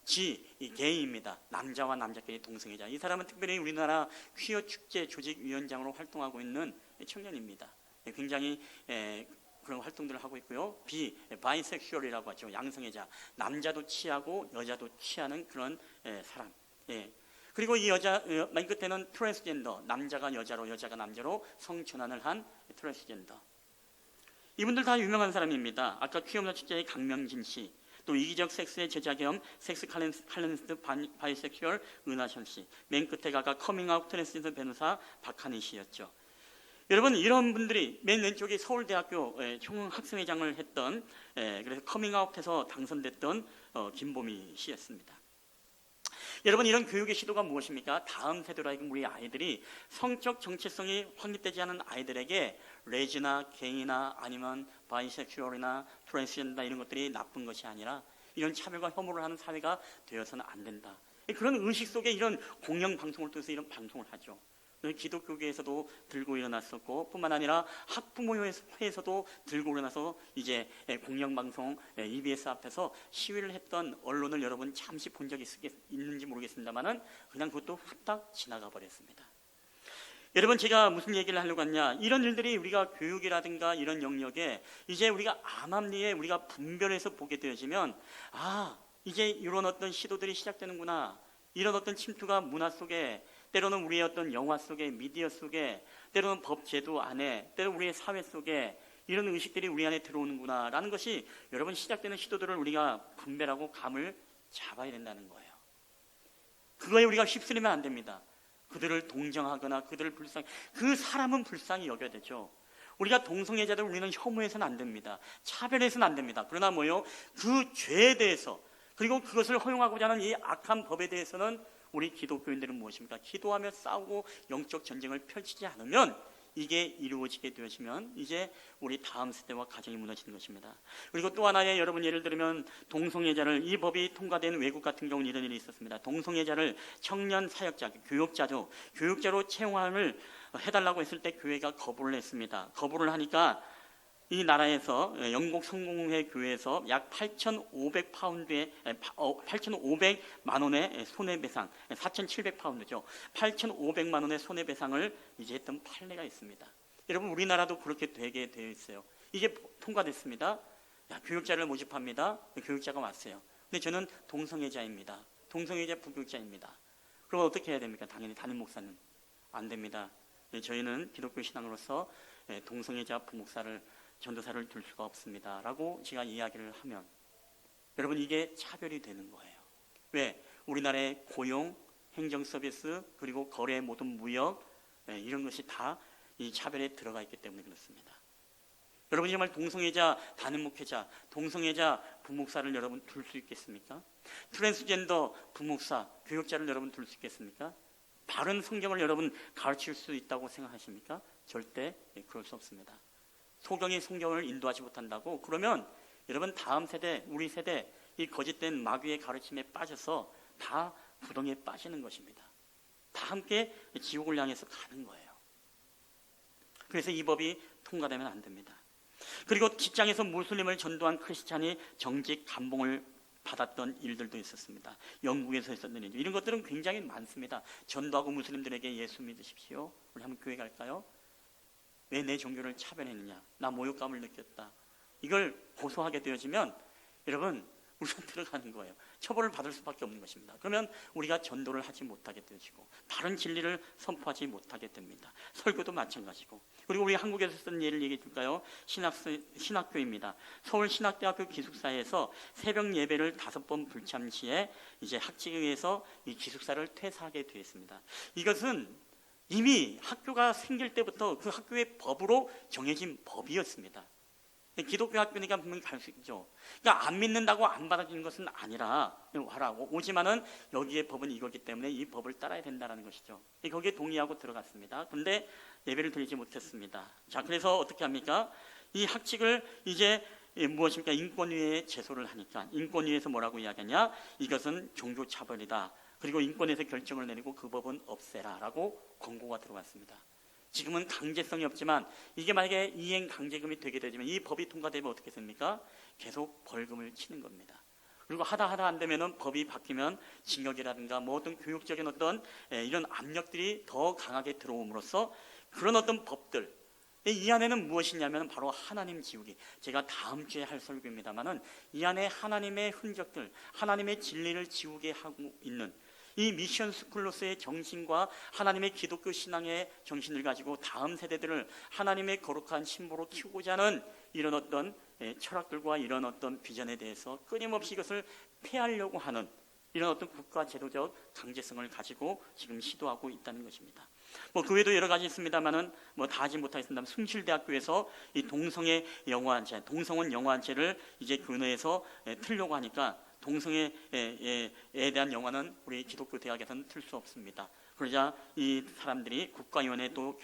G, 게이입니다. 남자와 남자끼리 동성애자. 이 사람은 특별히 우리나라 퀴어 축제 조직위원장으로 활동하고 있는 청년입니다. 굉장히 그런 활동들을 하고 있고요. B, 바이섹슈얼이라고 하죠. 양성애자. 남자도 취하고 여자도 취하는 그런 사람. 그리고 이 여자, 맨 끝에는 트랜스젠더, 남자가 여자로 여자가 남자로 성전환을 한 트랜스젠더. 이분들 다 유명한 사람입니다. 아까 퀴어문화 축제의 강명진 씨, 또 이기적 섹스의 제자 겸 섹스 칼럼니스트 바이섹슈얼 은하션 씨, 맨 끝에 가가 커밍아웃 트랜스젠더 변호사 박한희 씨였죠. 여러분, 이런 분들이, 맨 왼쪽이 서울대학교 총학생회장을 했던, 그래서 커밍아웃해서 당선됐던 김보미 씨였습니다. 여러분, 이런 교육의 시도가 무엇입니까? 다음 세대로 하여금 우리 아이들이 성적 정체성이 확립되지 않은 아이들에게 레즈나 게이나 아니면 바이섹슈얼이나 트랜스젠더 이런 것들이 나쁜 것이 아니라 이런 차별과 혐오를 하는 사회가 되어서는 안 된다. 그런 의식 속에 이런 공영 방송을 통해서 이런 방송을 하죠. 기독교계에서도 들고 일어났었고, 뿐만 아니라 학부모회에서도 들고 일어나서 이제 공영방송 EBS 앞에서 시위를 했던 언론을 여러분 잠시 본 적이 있는지 모르겠습니다만은 그냥 그것도 후딱 지나가 버렸습니다. 여러분, 제가 무슨 얘기를 하려고 하냐, 이런 일들이 우리가 교육이라든가 이런 영역에 이제 우리가 암암리에 우리가 분별해서 보게 되어지면, 이제 이런 어떤 시도들이 시작되는구나, 이런 어떤 침투가 문화 속에, 때로는 우리의 어떤 영화 속에, 미디어 속에, 때로는 법 제도 안에, 때로는 우리의 사회 속에 이런 의식들이 우리 안에 들어오는구나 라는 것이, 여러분, 시작되는 시도들을 우리가 분별하고 감을 잡아야 된다는 거예요. 그거에 우리가 휩쓸리면 안 됩니다. 그들을 동정하거나 그들을 그 사람은 불쌍히 여겨야 되죠. 우리가 동성애자들 우리는 혐오해서는 안 됩니다. 차별해서는 안 됩니다. 그러나 뭐요? 그 죄에 대해서, 그리고 그것을 허용하고자 하는 이 악한 법에 대해서는 우리 기독교인들은 무엇입니까? 기도하며 싸우고 영적 전쟁을 펼치지 않으면, 이게 이루어지게 되어지면 이제 우리 다음 세대와 가정이 무너지는 것입니다. 그리고 또 하나의, 여러분 예를 들면 동성애자를, 이 법이 통과된 외국 같은 경우는 이런 일이 있었습니다. 동성애자를 청년 사역자, 교육자로 채용을 해달라고 했을 때 교회가 거부를 했습니다. 거부를 하니까 이 나라에서, 영국 성공회 교회에서 약 8,500파운드의 8,500만 원의 손해배상, 4,700파운드죠. 8,500만 원의 손해배상을 이제 했던 판례가 있습니다. 여러분, 우리나라도 그렇게 되게 되어 있어요. 이게 통과됐습니다. 교육자를 모집합니다. 교육자가 왔어요. 근데 저는 동성애자입니다. 동성애자 부교육자입니다. 그럼 어떻게 해야 됩니까? 당연히 담임 목사는 안 됩니다. 저희는 기독교 신앙으로서 동성애자 부목사를 전도사를 둘 수가 없습니다 라고 제가 이야기를 하면 여러분 이게 차별이 되는 거예요. 왜? 우리나라의 고용, 행정 서비스 그리고 거래 모든 무역 이런 것이 다 이 차별에 들어가 있기 때문에 그렇습니다. 여러분이 정말 동성애자 단임 목회자, 동성애자 부목사를 여러분 둘 수 있겠습니까? 트랜스젠더 부목사, 교육자를 여러분 둘 수 있겠습니까? 바른 성경을 여러분 가르칠 수 있다고 생각하십니까? 절대 그럴 수 없습니다. 소경이 성경을 인도하지 못한다고 그러면 여러분 다음 세대, 우리 세대 이 거짓된 마귀의 가르침에 빠져서 다 부동에 빠지는 것입니다. 다 함께 지옥을 향해서 가는 거예요. 그래서 이 법이 통과되면 안 됩니다. 그리고 직장에서 무슬림을 전도한 크리스찬이 정직 감봉을 받았던 일들도 있었습니다. 영국에서 있었던 일 이런 것들은 굉장히 많습니다. 전도하고 무슬림들에게 예수 믿으십시오. 우리 한번 교회 갈까요? 왜 내 종교를 차별했느냐? 나 모욕감을 느꼈다. 이걸 고소하게 되어지면 여러분 우리가 들어가는 거예요. 처벌을 받을 수밖에 없는 것입니다. 그러면 우리가 전도를 하지 못하게 되어지고 바른 진리를 선포하지 못하게 됩니다. 설교도 마찬가지고. 그리고 우리 한국에서 쓴 예를 얘기해 줄까요? 신학교입니다. 서울신학대학교 기숙사에서 새벽 예배를 5번 불참 시에 이제 학칙에 의해서 이 기숙사를 퇴사하게 되었습니다. 이것은 이미 학교가 생길 때부터 그 학교의 법으로 정해진 법이었습니다. 기독교 학교니까 분명히 갈 수 있죠. 그러니까 안 믿는다고 안 받아주는 것은 아니라 와라고 오지만은 여기에 법은 이거기 때문에 이 법을 따라야 된다는 것이죠. 거기에 동의하고 들어갔습니다. 그런데 예배를 드리지 못했습니다. 자, 그래서 어떻게 합니까? 이 학칙을 이제 무엇입니까? 인권위에 제소를 하니까 인권위에서 뭐라고 이야기하냐? 이것은 종교차별이다. 그리고 인권에서 결정을 내리고 그 법은 없애라라고 권고가 들어왔습니다. 지금은 강제성이 없지만 이게 만약에 이행 강제금이 되게 되지만 이 법이 통과되면 어떻게 됩니까? 계속 벌금을 치는 겁니다. 그리고 하다 안 되면은 법이 바뀌면 징역이라든가 뭐 어떤 교육적인 어떤 이런 압력들이 더 강하게 들어옴으로써 그런 어떤 법들 이 안에는 무엇이냐면 바로 하나님 지우기. 제가 다음 주에 할 설교입니다만은 이 안에 하나님의 흔적들, 하나님의 진리를 지우게 하고 있는 이 미션 스쿨로서의 정신과 하나님의 기독교 신앙의 정신을 가지고 다음 세대들을 하나님의 거룩한 신부로 키우고자 하는 이런 어떤 철학들과 이런 어떤 비전에 대해서 끊임없이 이것을 폐하려고 하는 이런 어떤 국가 제도적 강제성을 가지고 지금 시도하고 있다는 것입니다. 뭐 그 외에도 여러 가지 있습니다만은 뭐 다 하지 못하겠습니다. 숭실대학교에서 이 동성애 영화한체, 동성혼 영화한체를 이제 교내에서 틀려고 하니까 동성애에 대한 영화는 우리 기독교 대학에서는 틀 수 없습니다. 그러자 이 사람들이 국가위원회에 또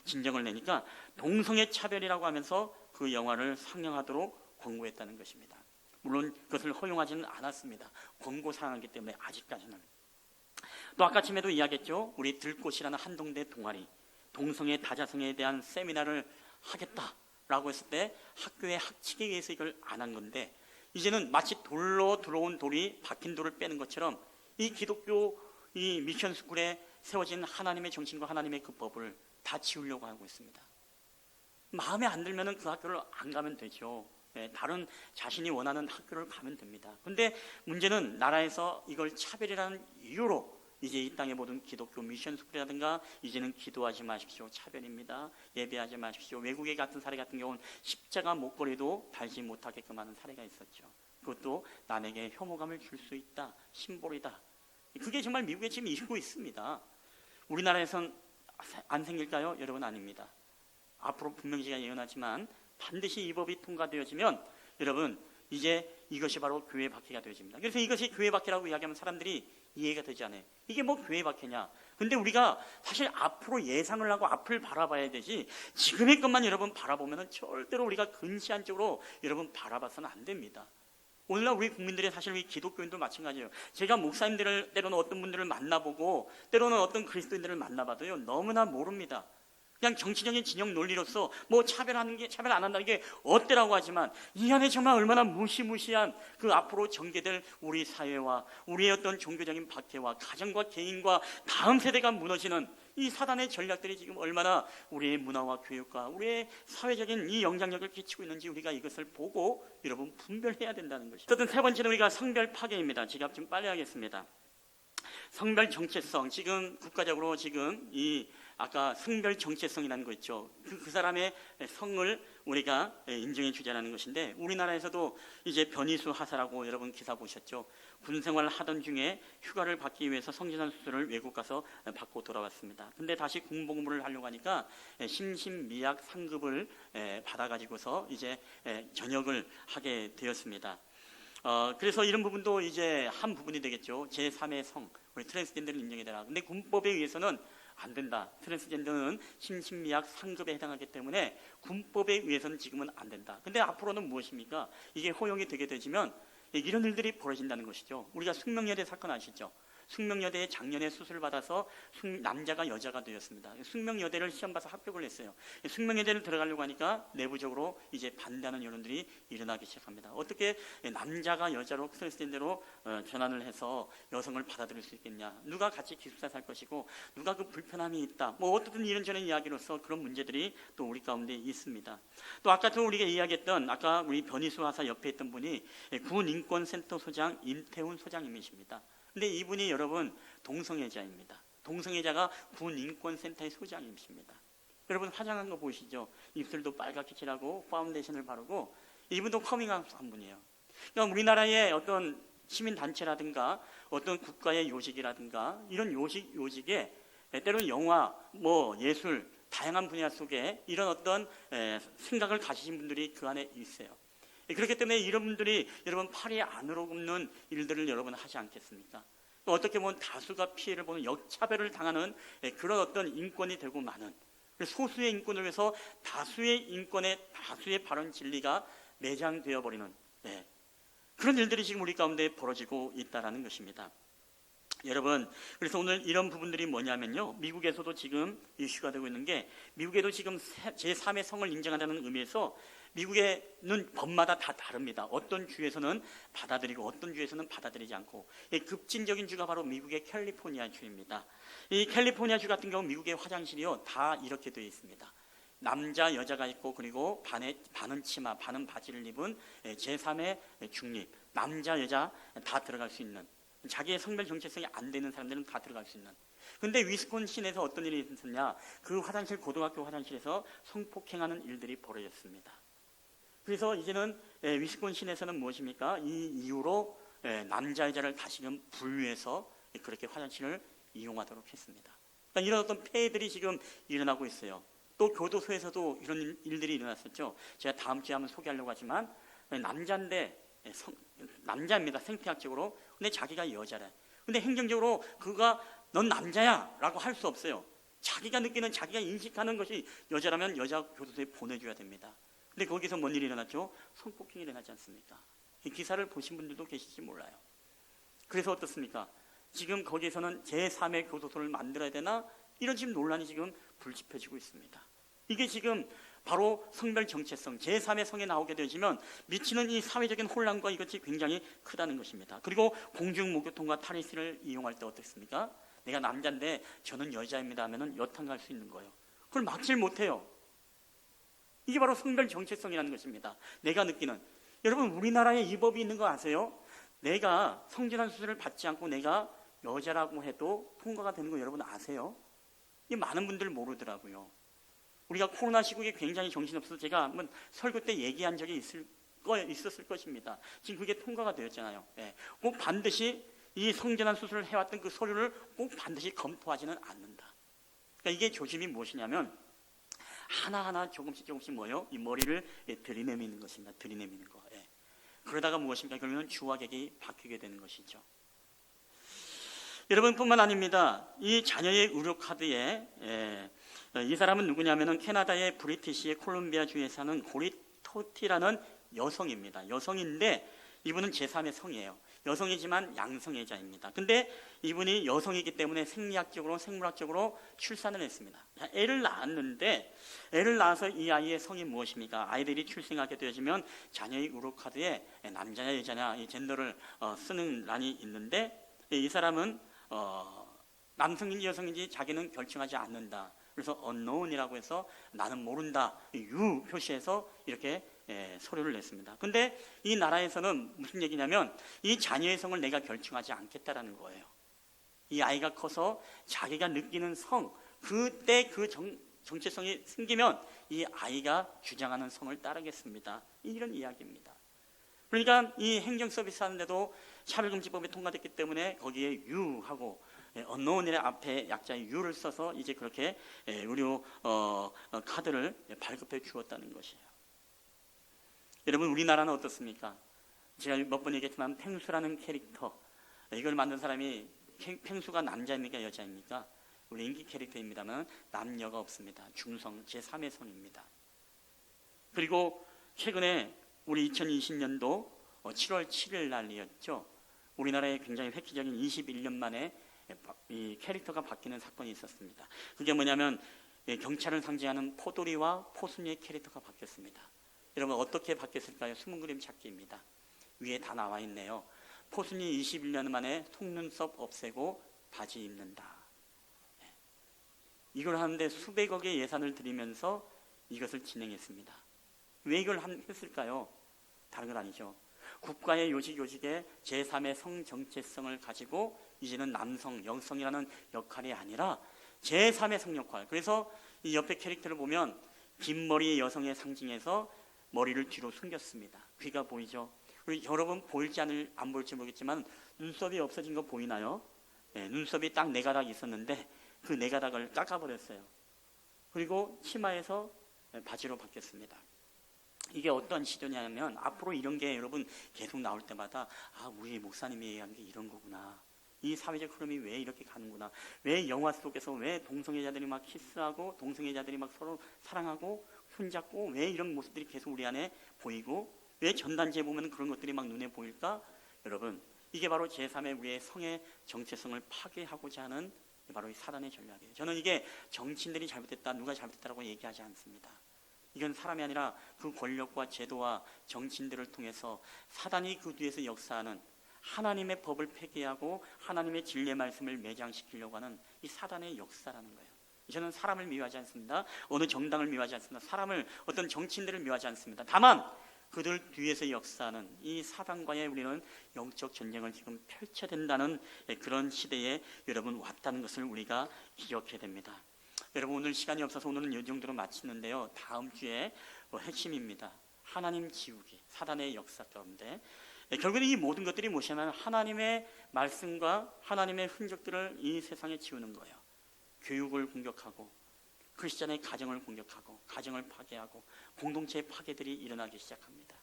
진정을 내니까 동성애 차별이라고 하면서 그 영화를 상영하도록 권고했다는 것입니다. 물론 그것을 허용하지는 않았습니다. 권고사항이기 때문에 아직까지는. 또 아까 전에도 이야기했죠. 우리 들꽃이라는 한동대 동아리 동성애 다자성애에 대한 세미나를 하겠다라고 했을 때 학교의 학칙에 의해서 이걸 안 한 건데 이제는 마치 돌로 들어온 돌이 박힌 돌을 빼는 것처럼 이 기독교 이 미션 스쿨에 세워진 하나님의 정신과 하나님의 그 법을 다 지우려고 하고 있습니다. 마음에 안 들면은 그 학교를 안 가면 되죠. 다른 자신이 원하는 학교를 가면 됩니다. 그런데 문제는 나라에서 이걸 차별이라는 이유로 이제 이 땅의 모든 기독교 미션 스쿨이라든가 이제는 기도하지 마십시오. 차별입니다. 예배하지 마십시오. 외국의 같은 사례 같은 경우는 십자가 목걸이도 달지 못하게끔 하는 사례가 있었죠. 그것도 남에게 혐오감을 줄 수 있다. 심볼이다. 그게 정말 미국에 지금 이루고 있습니다. 우리나라에선 안 생길까요? 여러분 아닙니다. 앞으로 분명히 제가 예언하지만 반드시 이 법이 통과되어지면 여러분 이제 이것이 바로 교회 박해가 되어집니다. 그래서 이것이 교회 박해라고 이야기하면 사람들이 이해가 되지 않아요. 이게 뭐 교회 박해냐? 근데 우리가 사실 앞으로 예상을 하고 앞을 바라봐야 되지 지금의 것만 여러분 바라보면 절대로 우리가 근시안적으로 여러분 바라봐서는 안 됩니다. 오늘날 우리 국민들의 사실 우리 기독교인도 마찬가지예요. 제가 목사님들을 때로는 어떤 분들을 만나보고 때로는 어떤 그리스도인들을 만나봐도요 너무나 모릅니다. 그냥 정치적인 진영 논리로서 뭐 차별 안 한다는 게 어때라고 하지만 이 안에 정말 얼마나 무시무시한 그 앞으로 전개될 우리 사회와 우리의 어떤 종교적인 박해와 가정과 개인과 다음 세대가 무너지는 이 사단의 전략들이 지금 얼마나 우리의 문화와 교육과 우리의 사회적인 이 영향력을 끼치고 있는지 우리가 이것을 보고 여러분 분별해야 된다는 것이죠. 어쨌든 세 번째는 우리가 성별 파괴입니다. 제가 좀 빨리 하겠습니다. 성별 정체성, 지금 국가적으로 지금 이 아까 성별 정체성이라는 거 있죠. 그 사람의 성을 우리가 인정해 주자는 것인데, 우리나라에서도 이제 변이수 하사라고 여러분 기사 보셨죠. 군 생활을 하던 중에 휴가를 받기 위해서 성진환 수술을 외국 가서 받고 돌아왔습니다. 근데 다시 군복무를 하려고 하니까 심신미약 상급을 받아가지고서 이제 전역을 하게 되었습니다. 그래서 이런 부분도 이제 한 부분이 되겠죠. 제3의 성, 우리 트랜스젠더를 인정해야 되라. 근데 군법에 의해서는 안 된다. 트랜스젠더는 심신미약 상급에 해당하기 때문에 군법에 의해서는 지금은 안 된다. 근데 앞으로는 무엇입니까? 이게 허용이 되게 되지면 이런 일들이 벌어진다는 것이죠. 우리가 숙명여대 사건 아시죠? 숙명여대에 작년에 수술을 받아서 남자가 여자가 되었습니다. 숙명여대를 시험 봐서 합격을 했어요. 숙명여대를 들어가려고 하니까 내부적으로 이제 반대하는 여론들이 일어나기 시작합니다. 어떻게 남자가 여자로 트랜스젠더로 전환을 해서 여성을 받아들일 수 있겠냐? 누가 같이 기숙사 살 것이고 누가 그 불편함이 있다. 뭐 어떻든 이런저런 이야기로서 그런 문제들이 또 우리 가운데 있습니다. 또 아까 또 우리가 이야기했던 아까 우리 변희수 하사 옆에 있던 분이 군인권센터 소장 임태훈 소장님이십니다. 근데 이분이 여러분 동성애자입니다. 동성애자가 군인권센터의 소장님이십니다. 여러분 화장한 거 보이시죠? 입술도 빨갛게 칠하고 파운데이션을 바르고, 이분도 커밍아웃 한 분이에요. 그러니까 우리나라의 어떤 시민단체라든가 어떤 국가의 요직이라든가 이런 요직에 때로는 영화, 뭐 예술, 다양한 분야 속에 이런 어떤 생각을 가지신 분들이 그 안에 있어요. 그렇기 때문에 이런 분들이 여러분 팔이 안으로 굽는 일들을 여러분 하지 않겠습니까? 또 어떻게 보면 다수가 피해를 보는 역차별을 당하는 그런 어떤 인권이 되고 많은, 소수의 인권을 위해서 다수의 인권에 다수의 발언 진리가 매장되어 버리는 그런 일들이 지금 우리 가운데 벌어지고 있다는 것입니다. 여러분, 그래서 오늘 이런 부분들이 뭐냐면요, 미국에서도 지금 이슈가 되고 있는 게, 미국에도 지금 제3의 성을 인정한다는 의미에서 미국에는 법마다 다 다릅니다. 어떤 주에서는 받아들이고 어떤 주에서는 받아들이지 않고, 급진적인 주가 바로 미국의 캘리포니아 주입니다. 이 캘리포니아 주 같은 경우 미국의 화장실이요 다 이렇게 되어 있습니다. 남자 여자가 있고, 그리고 반은 치마 반은 바지를 입은 제3의 중립, 남자 여자 다 들어갈 수 있는, 자기의 성별 정체성이 안 되는 사람들은 다 들어갈 수 있는. 근데 위스콘신에서 어떤 일이 있었냐, 그 화장실, 고등학교 화장실에서 성폭행하는 일들이 벌어졌습니다. 그래서 이제는 위스콘신에서는 무엇입니까? 이 이유로 남자 여자를 다시금 분류해서 그렇게 화장실을 이용하도록 했습니다. 그러니까 이런 어떤 폐해들이 지금 일어나고 있어요. 또 교도소에서도 이런 일들이 일어났었죠. 제가 다음 주에 한번 소개하려고 하지만, 남자인데 남자입니다, 생태학적으로. 근데 자기가 여자래. 근데 행정적으로 그가 넌 남자야 라고 할 수 없어요. 자기가 느끼는, 자기가 인식하는 것이 여자라면 여자 교도소에 보내줘야 됩니다. 근데 거기서 뭔 일이 일어났죠? 성폭행이 일어나지 않습니까? 이 기사를 보신 분들도 계실지 몰라요. 그래서 어떻습니까? 지금 거기에서는 제3의 교도소를 만들어야 되나? 이런 지금 논란이 지금 불집혀지고 있습니다. 이게 지금 바로 성별 정체성, 제3의 성에 나오게 되시면 미치는 이 사회적인 혼란과 이것이 굉장히 크다는 것입니다. 그리고 공중목욕통과 탈의실을 이용할 때 어떻습니까? 내가 남자인데 저는 여자입니다 하면은 여탕 갈 수 있는 거예요. 그걸 막질 못해요. 이게 바로 성별 정체성이라는 것입니다. 내가 느끼는, 여러분 우리나라에 이 법이 있는 거 아세요? 내가 성진환 수술을 받지 않고 내가 여자라고 해도 통과가 되는 거 여러분 아세요? 이 많은 분들 모르더라고요. 우리가 코로나 시국에 굉장히 정신없어서 제가 한번 설교 때 얘기한 적이 있었을 것입니다. 지금 그게 통과가 되었잖아요. 꼭 반드시 이 성진환 수술을 해왔던 그 서류를 꼭 반드시 검토하지는 않는다. 그러니까 이게 조짐이 무엇이냐면, 하나하나 조금씩 뭐요? 이 머리를 들이내미는 것입니다. 들이내미는 거. 그러다가 무엇입니까? 결국은 주화객이 바뀌게 되는 것이죠. 여러분뿐만 아닙니다. 이 자녀의 의료 카드에 이 사람은 누구냐면은 캐나다의 브리티시의 콜ум비아주에 사는 고리 토티라는 여성입니다. 여성인데 이분은 제3의 성이에요. 여성이지만 양성애자입니다. 근데 이분이 여성이기 때문에 생리학적으로, 생물학적으로 출산을 했습니다. 애를 낳았는데, 애를 낳아서 이 아이의 성이 무엇입니까? 아이들이 출생하게 되어지면 자녀의 의료카드에 남자냐 여자냐 이 젠더를 쓰는 란이 있는데, 이 사람은 남성인지 여성인지 자기는 결정하지 않는다. 그래서 unknown이라고 해서 나는 모른다, 유 표시해서 이렇게 서류를 냈습니다. 근데 이 나라에서는 무슨 얘기냐면, 이 자녀의 성을 내가 결정하지 않겠다라는 거예요. 이 아이가 커서 자기가 느끼는 성, 그때 그 정체성이 생기면 이 아이가 주장하는 성을 따르겠습니다. 이런 이야기입니다. 그러니까 이 행정 서비스 하는데도 차별금지법이 통과됐기 때문에 거기에 유하고 언노운의 앞에 약자의 유를 써서 이제 그렇게 의료 카드를 발급해 주었다는 것이에요. 여러분, 우리나라는 어떻습니까? 제가 몇 번 얘기했지만 펭수라는 캐릭터, 이걸 만든 사람이 펭수가 남자입니까 여자입니까? 우리 인기 캐릭터입니다만 남녀가 없습니다. 중성 제3의 성입니다. 그리고 최근에 우리 2020년도 7월 7일 날이었죠. 우리나라에 굉장히 획기적인 21년 만에 이 캐릭터가 바뀌는 사건이 있었습니다. 그게 뭐냐면 경찰을 상징하는 포도리와 포순이의 캐릭터가 바뀌었습니다. 여러분, 어떻게 바뀌었을까요? 숨은 그림 찾기입니다. 위에 다 나와 있네요. 포순이 21년 만에 속눈썹 없애고 바지 입는다. 이걸 하는데 수백억의 예산을 들이면서 이것을 진행했습니다. 왜 이걸 했을까요? 다른 건 아니죠. 국가의 요직의 제3의 성 정체성을 가지고 이제는 남성, 여성이라는 역할이 아니라 제3의 성 역할. 그래서 이 옆에 캐릭터를 보면 긴 머리의 여성의 상징에서 머리를 뒤로 숨겼습니다. 귀가 보이죠? 우리 여러분 보일지 안 보일지 모르겠지만 눈썹이 없어진 거 보이나요? 눈썹이 딱 4가닥 있었는데 그 4가닥을 깎아버렸어요. 그리고 치마에서 바지로 바뀌었습니다. 이게 어떤 시도냐면 앞으로 이런 게 여러분 계속 나올 때마다 우리 목사님이 얘기한 게 이런 거구나. 이 사회적 흐름이 왜 이렇게 가는구나. 왜 영화 속에서 왜 동성애자들이 막 키스하고 동성애자들이 막 서로 사랑하고 손잡고 왜 이런 모습들이 계속 우리 안에 보이고 왜 전단지에 보면 그런 것들이 막 눈에 보일까? 여러분, 이게 바로 제3의 우리의 성의 정체성을 파괴하고자 하는 바로 이 사단의 전략이에요. 저는 이게 정치인들이 잘못했다, 누가 잘못했다라고 얘기하지 않습니다. 이건 사람이 아니라 그 권력과 제도와 정치인들을 통해서 사단이 그 뒤에서 역사하는 하나님의 법을 폐기하고 하나님의 진리의 말씀을 매장시키려고 하는 이 사단의 역사라는 거예요. 저는 사람을 미워하지 않습니다. 어느 정당을 미워하지 않습니다. 사람을, 어떤 정치인들을 미워하지 않습니다. 다만 그들 뒤에서 역사하는 이 사단과의 우리는 영적 전쟁을 지금 펼쳐야 된다는 그런 시대에 여러분 왔다는 것을 우리가 기억해야 됩니다. 여러분, 오늘 시간이 없어서 오늘은 이 정도로 마치는데요. 다음 주에 핵심입니다. 하나님 지우기, 사단의 역사 가운데 결국은 이 모든 것들이 무엇이냐면 하나님의 말씀과 하나님의 흔적들을 이 세상에 지우는 거예요. 교육을 공격하고 크리스찬의 가정을 공격하고 가정을 파괴하고 공동체의 파괴들이 일어나기 시작합니다.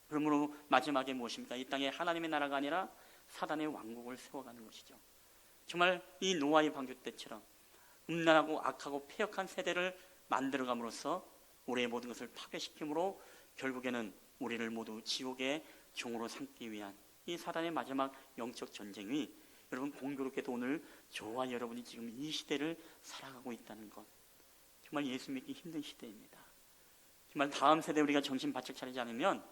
그러므로 마지막에 무엇입니까? 이 땅에 하나님의 나라가 아니라 사단의 왕국을 세워가는 것이죠. 정말 이 노아의 방주 때처럼 음란하고 악하고 폐역한 세대를 만들어감으로써 우리의 모든 것을 파괴시킴으로 결국에는 우리를 모두 지옥의 종으로 삼기 위한 이 사단의 마지막 영적 전쟁이 여러분 공교롭게도 오늘 저와 여러분이 지금 이 시대를 살아가고 있다는 것, 정말 예수 믿기 힘든 시대입니다. 정말 다음 세대 우리가 정신 바짝 차리지 않으면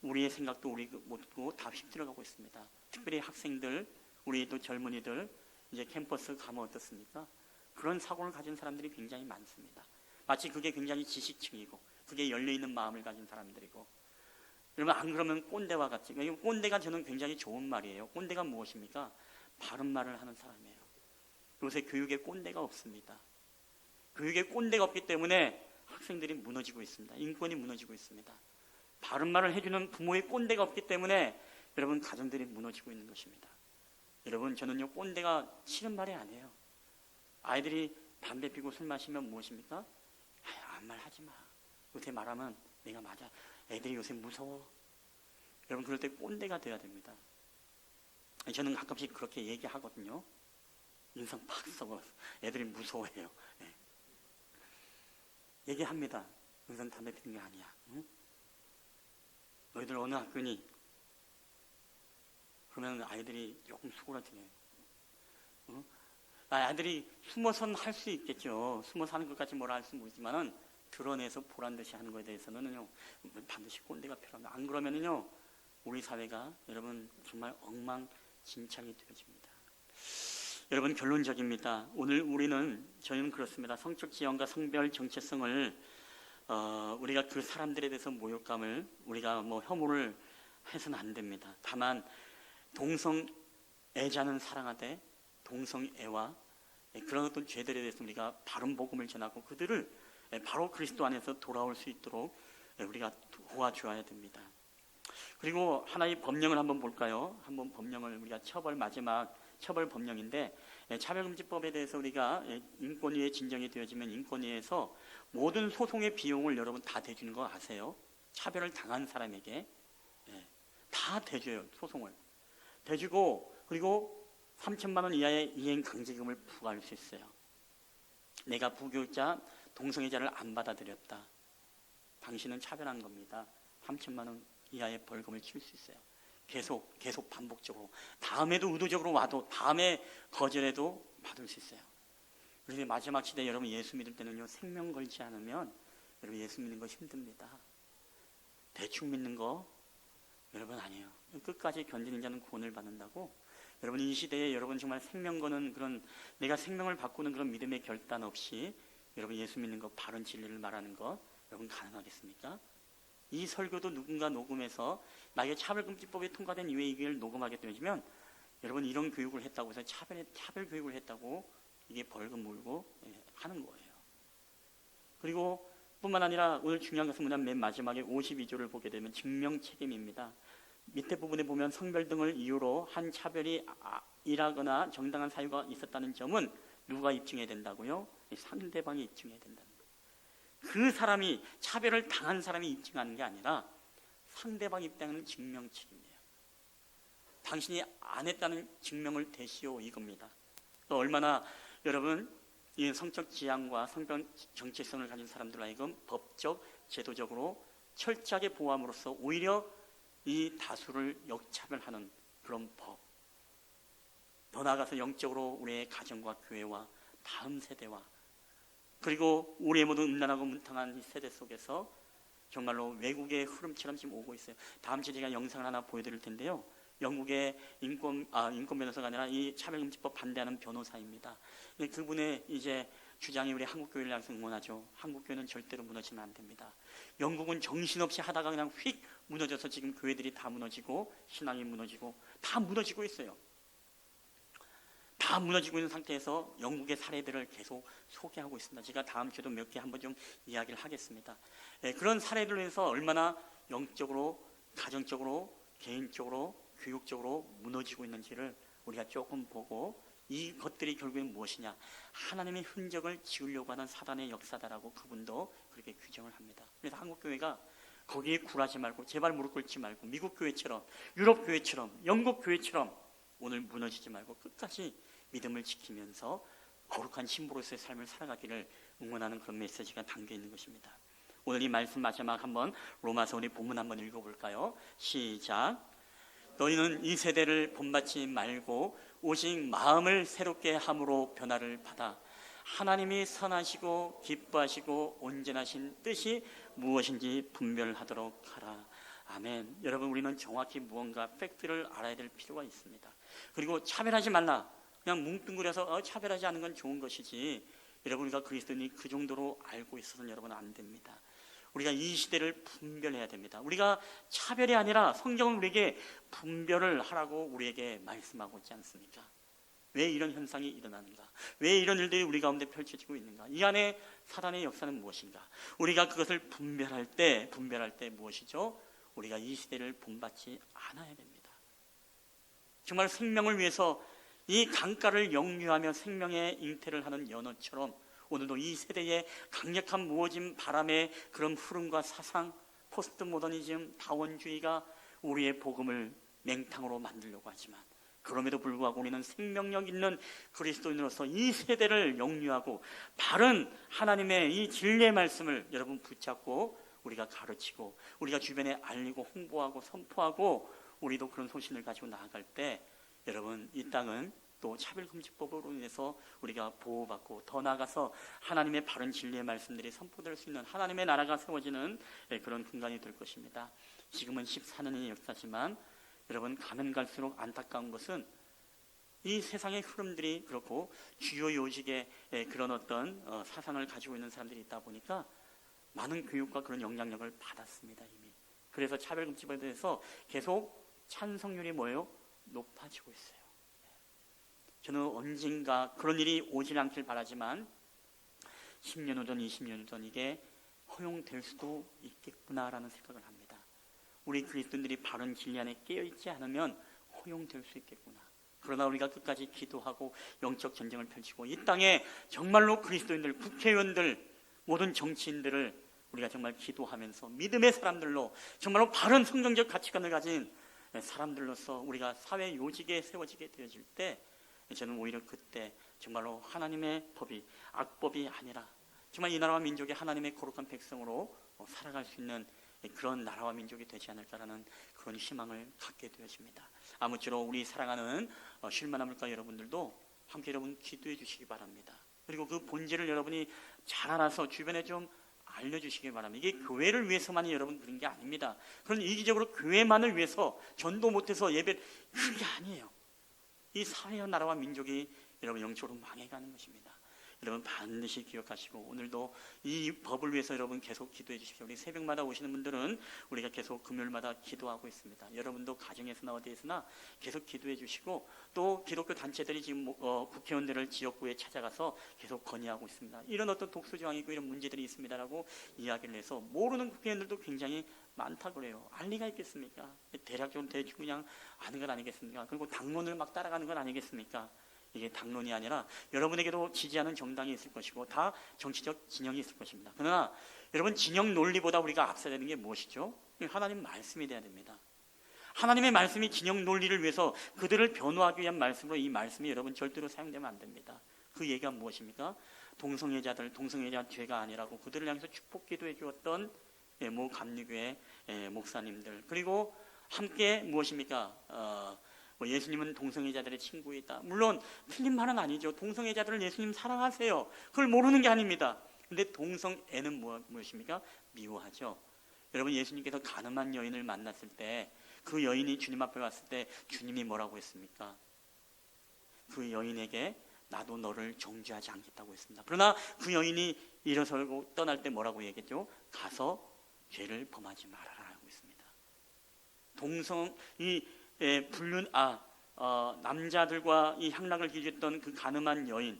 우리의 생각도 우리 모두 다 휩들어가고 있습니다. 특별히 학생들, 우리 또 젊은이들 이제 캠퍼스 가면 어떻습니까? 그런 사고를 가진 사람들이 굉장히 많습니다. 마치 그게 굉장히 지식층이고 그게 열려있는 마음을 가진 사람들이고, 여러분 안 그러면 꼰대와 같이, 꼰대가 저는 굉장히 좋은 말이에요. 꼰대가 무엇입니까? 바른 말을 하는 사람이에요. 요새 교육에 꼰대가 없습니다. 교육에 꼰대가 없기 때문에 학생들이 무너지고 있습니다. 인권이 무너지고 있습니다. 바른 말을 해주는 부모의 꼰대가 없기 때문에 여러분 가정들이 무너지고 있는 것입니다. 여러분, 저는요 꼰대가 싫은 말이 아니에요. 아이들이 담배 피고 술 마시면 무엇입니까? 아무 말 하지 마. 요새 말하면 내가 맞아. 애들이 요새 무서워. 여러분, 그럴 때 꼰대가 돼야 됩니다. 저는 가끔씩 그렇게 얘기하거든요. 인상 팍 썩어. 애들이 무서워해요. 네. 얘기합니다. 너희들은 담배 피는 게 아니야. 응? 너희들 어느 학교니? 그러면 아이들이 조금 수그러뜨려요. 응? 아이들이 숨어선 할 수 있겠죠. 숨어서 하는 것까지 뭐라 할 수는 모르지만은 드러내서 보란 듯이 하는 것에 대해서는요 반드시 꼰대가 필요합니다. 안 그러면은요 우리 사회가 여러분 정말 엉망진창이 되어집니다. 여러분, 결론적입니다. 오늘 저희는 그렇습니다. 성적 지형과 성별 정체성을 우리가 그 사람들에 대해서 모욕감을 우리가 혐오를 해서는 안 됩니다. 다만 동성애자는 사랑하되 동성애와 그런 어떤 죄들에 대해서 우리가 바른 복음을 전하고 그들을 바로 그리스도 안에서 돌아올 수 있도록 우리가 도와줘야 됩니다. 그리고 하나의 법령을 한번 볼까요? 한번 법령을 우리가 마지막 처벌 법령인데, 차별금지법에 대해서 우리가 인권위에 진정이 되어지면 인권위에서 모든 소송의 비용을 여러분 다 대주는 거 아세요? 차별을 당한 사람에게 다 대줘요. 소송을 대주고, 그리고 3천만 원 이하의 이행 강제금을 부과할 수 있어요. 내가 부교육자, 동성애자를 안 받아들였다, 당신은 차별한 겁니다. 3천만 원 이하의 벌금을 칠 수 있어요. 계속 반복적으로, 다음에도 의도적으로 와도, 다음에 거절해도 받을 수 있어요. 그래서 마지막 시대에 여러분 예수 믿을 때는요, 생명 걸지 않으면 여러분 예수 믿는 거 힘듭니다. 대충 믿는 거 여러분 아니에요. 끝까지 견디는 자는 구원을 받는다고. 여러분 이 시대에 여러분 정말 생명 거는 그런, 내가 생명을 바꾸는 그런 믿음의 결단 없이 여러분 예수 믿는 거, 바른 진리를 말하는 거 여러분 가능하겠습니까? 이 설교도 누군가 녹음해서 나에게 차별금지법이 통과된 이후에 이 교회를 녹음하게 되어지면 여러분 이런 교육을 했다고 해서 차별 교육을 했다고 이게 벌금 물고 하는 거예요. 그리고 뿐만 아니라 오늘 중요한 것은 뭐냐면 맨 마지막에 52조를 보게 되면 증명 책임입니다. 밑에 부분에 보면 성별 등을 이유로 한 차별이 일하거나 정당한 사유가 있었다는 점은 누가 입증해야 된다고요? 상대방이 입증해야 된다는 거예요. 그 사람이, 차별을 당한 사람이 입증하는 게 아니라 상대방 입장은 증명 책임이에요. 당신이 안 했다는 증명을 대시오, 이겁니다. 또 얼마나 여러분 이 성적 지향과 성별 정체성을 가진 사람들 하여금 법적, 제도적으로 철저하게 보호함으로써 오히려 이 다수를 역차별하는 그런 법, 더 나아가서 영적으로 우리의 가정과 교회와 다음 세대와 그리고 우리의 모든 음란하고 문탕한 이 세대 속에서 정말로 외국의 흐름처럼 지금 오고 있어요. 다음 주에 제가 영상을 하나 보여드릴 텐데요. 영국의 인권 변호사가 아니라 이 차별금지법 반대하는 변호사입니다. 그분의 이제 주장이 우리 한국교회를 향해서 응원하죠. 한국교회는 절대로 무너지면 안 됩니다. 영국은 정신없이 하다가 그냥 휙 무너져서 지금 교회들이 다 무너지고 신앙이 무너지고 다 무너지고 있어요. 다 무너지고 있는 상태에서 영국의 사례들을 계속 소개하고 있습니다. 제가 다음 주에도 몇 개 한번 좀 이야기를 하겠습니다. 그런 사례들로 해서 얼마나 영적으로, 가정적으로, 개인적으로, 교육적으로 무너지고 있는지를 우리가 조금 보고, 이 것들이 결국엔 무엇이냐, 하나님의 흔적을 지우려고 하는 사단의 역사다라고 그분도 그렇게 규정을 합니다. 그래서 한국교회가 거기에 굴하지 말고, 제발 무릎 꿇지 말고, 미국 교회처럼, 유럽 교회처럼, 영국 교회처럼 오늘 무너지지 말고 끝까지 믿음을 지키면서 거룩한 신부로서의 삶을 살아가기를 응원하는 그런 메시지가 담겨 있는 것입니다. 오늘 이 말씀 마지막 한번 로마서 우리 본문 한번 읽어볼까요? 시작. 너희는 이 세대를 본받지 말고 오직 마음을 새롭게 함으로 변화를 받아 하나님이 선하시고 기뻐하시고 온전하신 뜻이 무엇인지 분별하도록 하라. 아멘. 여러분, 우리는 정확히 무언가 팩트를 알아야 될 필요가 있습니다. 그리고 차별하지 말라, 그냥 뭉뚱그려서 차별하지 않는 건 좋은 것이지, 여러분 우리가 그리스도인이 그 정도로 알고 있어서는 여러분 안 됩니다. 우리가 이 시대를 분별해야 됩니다. 우리가 차별이 아니라 성경은 우리에게 분별을 하라고 우리에게 말씀하고 있지 않습니까? 왜 이런 현상이 일어나는가? 왜 이런 일들이 우리 가운데 펼쳐지고 있는가? 이 안에 사단의 역사는 무엇인가? 우리가 그것을 분별할 때 무엇이죠? 우리가 이 시대를 본받지 않아야 됩니다. 정말 생명을 위해서 이 강가를 역류하며 생명의 잉태를 하는 연어처럼 오늘도 이 세대의 강력한 무어진 바람의 그런 흐름과 사상, 포스트 모더니즘, 다원주의가 우리의 복음을 맹탕으로 만들려고 하지만, 그럼에도 불구하고 우리는 생명력 있는 그리스도인으로서 이 세대를 역류하고 바른 하나님의 이 진리의 말씀을 여러분 붙잡고 우리가 가르치고 우리가 주변에 알리고 홍보하고 선포하고 우리도 그런 소신을 가지고 나아갈 때, 여러분 이 땅은 또 차별금지법으로 인해서 우리가 보호받고 더 나아가서 하나님의 바른 진리의 말씀들이 선포될 수 있는 하나님의 나라가 세워지는 그런 공간이 될 것입니다. 지금은 14년의 역사지만 여러분 가면 갈수록 안타까운 것은 이 세상의 흐름들이 그렇고 주요 요직의 그런 어떤 사상을 가지고 있는 사람들이 있다 보니까 많은 교육과 그런 영향력을 받았습니다, 이미. 그래서 차별금지법에 대해서 계속 찬성률이 뭐예요? 높아지고 있어요. 저는 언젠가 그런 일이 오질 않길 바라지만 10년 후든 20년 후든 이게 허용될 수도 있겠구나라는 생각을 합니다. 우리 그리스도인들이 바른 진리 안에 깨어있지 않으면 허용될 수 있겠구나. 그러나 우리가 끝까지 기도하고 영적 전쟁을 펼치고 이 땅에 정말로 그리스도인들, 국회의원들, 모든 정치인들을 우리가 정말 기도하면서 믿음의 사람들로 정말로 바른 성경적 가치관을 가진 사람들로서 우리가 사회 요직에 세워지게 되어질 때 저는 오히려 그때 정말로 하나님의 법이 악법이 아니라 정말 이 나라와 민족이 하나님의 거룩한 백성으로 살아갈 수 있는 그런 나라와 민족이 되지 않을까라는 그런 희망을 갖게 되어집니다. 아무쪼록 우리 사랑하는 쉴만한 물가 여러분들도 함께 여러분 기도해 주시기 바랍니다. 그리고 그 본질을 여러분이 잘 알아서 주변에 좀 알려주시기 바랍니다. 이게 교회를 위해서만이 여러분 그런 게 아닙니다. 그런 이기적으로 교회만을 위해서 전도 못해서 예배, 그게 아니에요. 이 사회와 나라와 민족이 여러분 영적으로 망해가는 것입니다. 여러분 반드시 기억하시고 오늘도 이 법을 위해서 여러분 계속 기도해 주십시오. 우리 새벽마다 오시는 분들은 우리가 계속 금요일마다 기도하고 있습니다. 여러분도 가정에서나 어디에서나 계속 기도해 주시고 또 기독교 단체들이 지금 국회의원들을 지역구에 찾아가서 계속 건의하고 있습니다. 이런 어떤 독소조항이 있고 이런 문제들이 있습니다라고 이야기를 해서 모르는 국회의원들도 굉장히 많다 그래요. 알 리가 있겠습니까? 대략적으로 대충 그냥 아는 건 아니겠습니까? 그리고 당론을 막 따라가는 건 아니겠습니까? 이게 당론이 아니라 여러분에게도 지지하는 정당이 있을 것이고 다 정치적 진영이 있을 것입니다. 그러나 여러분 진영 논리보다 우리가 앞서야 되는 게 무엇이죠? 하나님 말씀이 돼야 됩니다. 하나님의 말씀이 진영 논리를 위해서 그들을 변호하기 위한 말씀으로 이 말씀이 여러분 절대로 사용되면 안 됩니다. 그 얘기가 무엇입니까? 동성애자들, 동성애자 죄가 아니라고 그들을 향해서 축복 기도해 주었던 모 감리교회 목사님들, 그리고 함께 무엇입니까? 예수님은 동성애자들의 친구이다. 물론 틀린 말은 아니죠. 동성애자들을 예수님 사랑하세요. 그걸 모르는 게 아닙니다. 근데 동성애는 무엇입니까? 미워하죠. 여러분 예수님께서 가늠한 여인을 만났을 때 그 여인이 주님 앞에 왔을 때 주님이 뭐라고 했습니까? 그 여인에게 나도 너를 정죄하지 않겠다고 했습니다. 그러나 그 여인이 일어서고 떠날 때 뭐라고 얘기했죠? 가서 죄를 범하지 말아라라고 했습니다. 남자들과 이 향락을 기르던 그 가늠한 여인,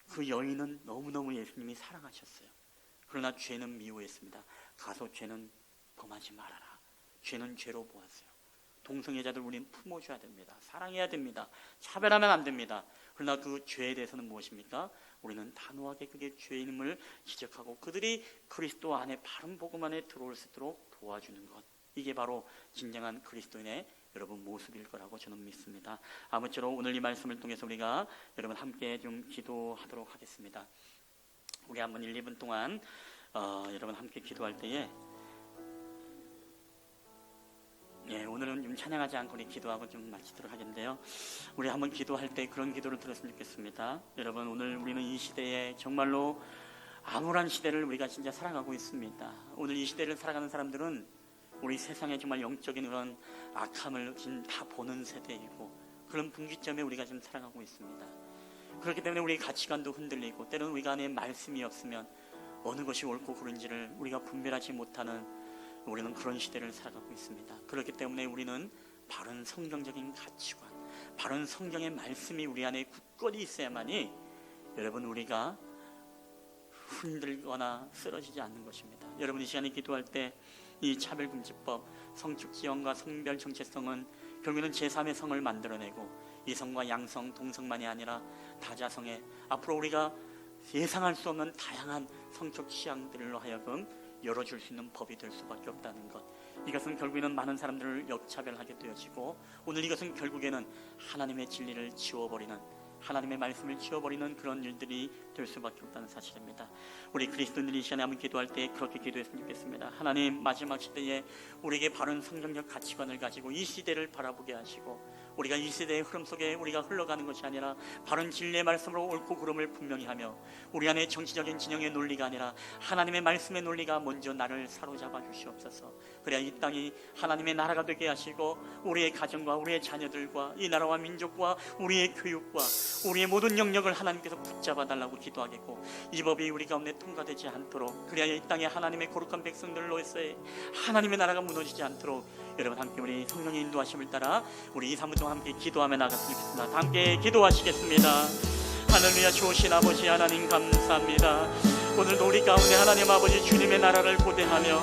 그 여인은 너무너무 예수님이 사랑하셨어요. 그러나 죄는 미워했습니다. 가서 죄는 범하지 말아라. 죄는 죄로 보았어요. 동성애자들 우리는 품어줘야 됩니다. 사랑해야 됩니다. 차별하면 안 됩니다. 그러나 그 죄에 대해서는 무엇입니까? 우리는 단호하게 그게 죄인임을 지적하고 그들이 그리스도 안에 바른 복음 안에 들어올 수 있도록 도와주는 것, 이게 바로 진정한 그리스도인의 여러분 모습일 거라고 저는 믿습니다. 아무쪼록 오늘 이 말씀을 통해서 우리가 여러분 함께 좀 기도하도록 하겠습니다. 우리 한번 1, 2분 동안 여러분 함께 기도할 때에 오늘은 좀 찬양하지 않고 우리 기도하고 좀 마치도록 하겠는데요. 우리 한번 기도할 때 그런 기도를 들었으면 좋겠습니다. 여러분 오늘 우리는 이 시대에 정말로 암울한 시대를 우리가 진짜 살아가고 있습니다. 오늘 이 시대를 살아가는 사람들은 우리 세상에 정말 영적인 그런 악함을 지금 다 보는 세대이고 그런 분기점에 우리가 지금 살아가고 있습니다. 그렇기 때문에 우리의 가치관도 흔들리고 때로는 우리가 안에 말씀이 없으면 어느 것이 옳고 그른지를 우리가 분별하지 못하는 우리는 그런 시대를 살아가고 있습니다. 그렇기 때문에 우리는 바른 성경적인 가치관, 바른 성경의 말씀이 우리 안에 굳건히 있어야만이 여러분 우리가 흔들거나 쓰러지지 않는 것입니다. 여러분 이 시간에 기도할 때 이 차별금지법, 성축지원과 성별 정체성은 결국에는 제3의 성을 만들어내고 이성과 양성, 동성만이 아니라 다자성에 앞으로 우리가 예상할 수 없는 다양한 성적 취향들로 하여금 열어줄 수 있는 법이 될 수밖에 없다는 것, 이것은 결국에는 많은 사람들을 역차별하게 되어지고 오늘 이것은 결국에는 하나님의 진리를 지워버리는, 하나님의 말씀을 지워버리는 그런 일들이 될 수밖에 없다는 사실입니다. 우리 그리스도인들이 이 시간에 한번 기도할 때 그렇게 기도했으면 좋겠습니다. 하나님, 마지막 시대에 우리에게 바른 성경적 가치관을 가지고 이 시대를 바라보게 하시고 우리가 이 시대의 흐름 속에 우리가 흘러가는 것이 아니라 바른 진리의 말씀으로 옳고 그름을 분명히 하며 우리 안에 정치적인 진영의 논리가 아니라 하나님의 말씀의 논리가 먼저 나를 사로잡아 주시옵소서. 그래야 이 땅이 하나님의 나라가 되게 하시고 우리의 가정과 우리의 자녀들과 이 나라와 민족과 우리의 교육과 우리의 모든 영역을 하나님께서 붙잡아 달라고 기도하겠고 이 법이 우리 가운데 통과되지 않도록, 그래야 이 땅에 하나님의 거룩한 백성들로서의 하나님의 나라가 무너지지 않도록 여러분 함께 우리 성령의 인도하심을 따라 우리 2, 3분 동안 함께 기도하며 나갔으면 좋겠습니다. 다 함께 기도하시겠습니다. 하늘루야, 좋으신 아버지 하나님 감사합니다. 오늘도 우리 가운데 하나님 아버지 주님의 나라를 고대하며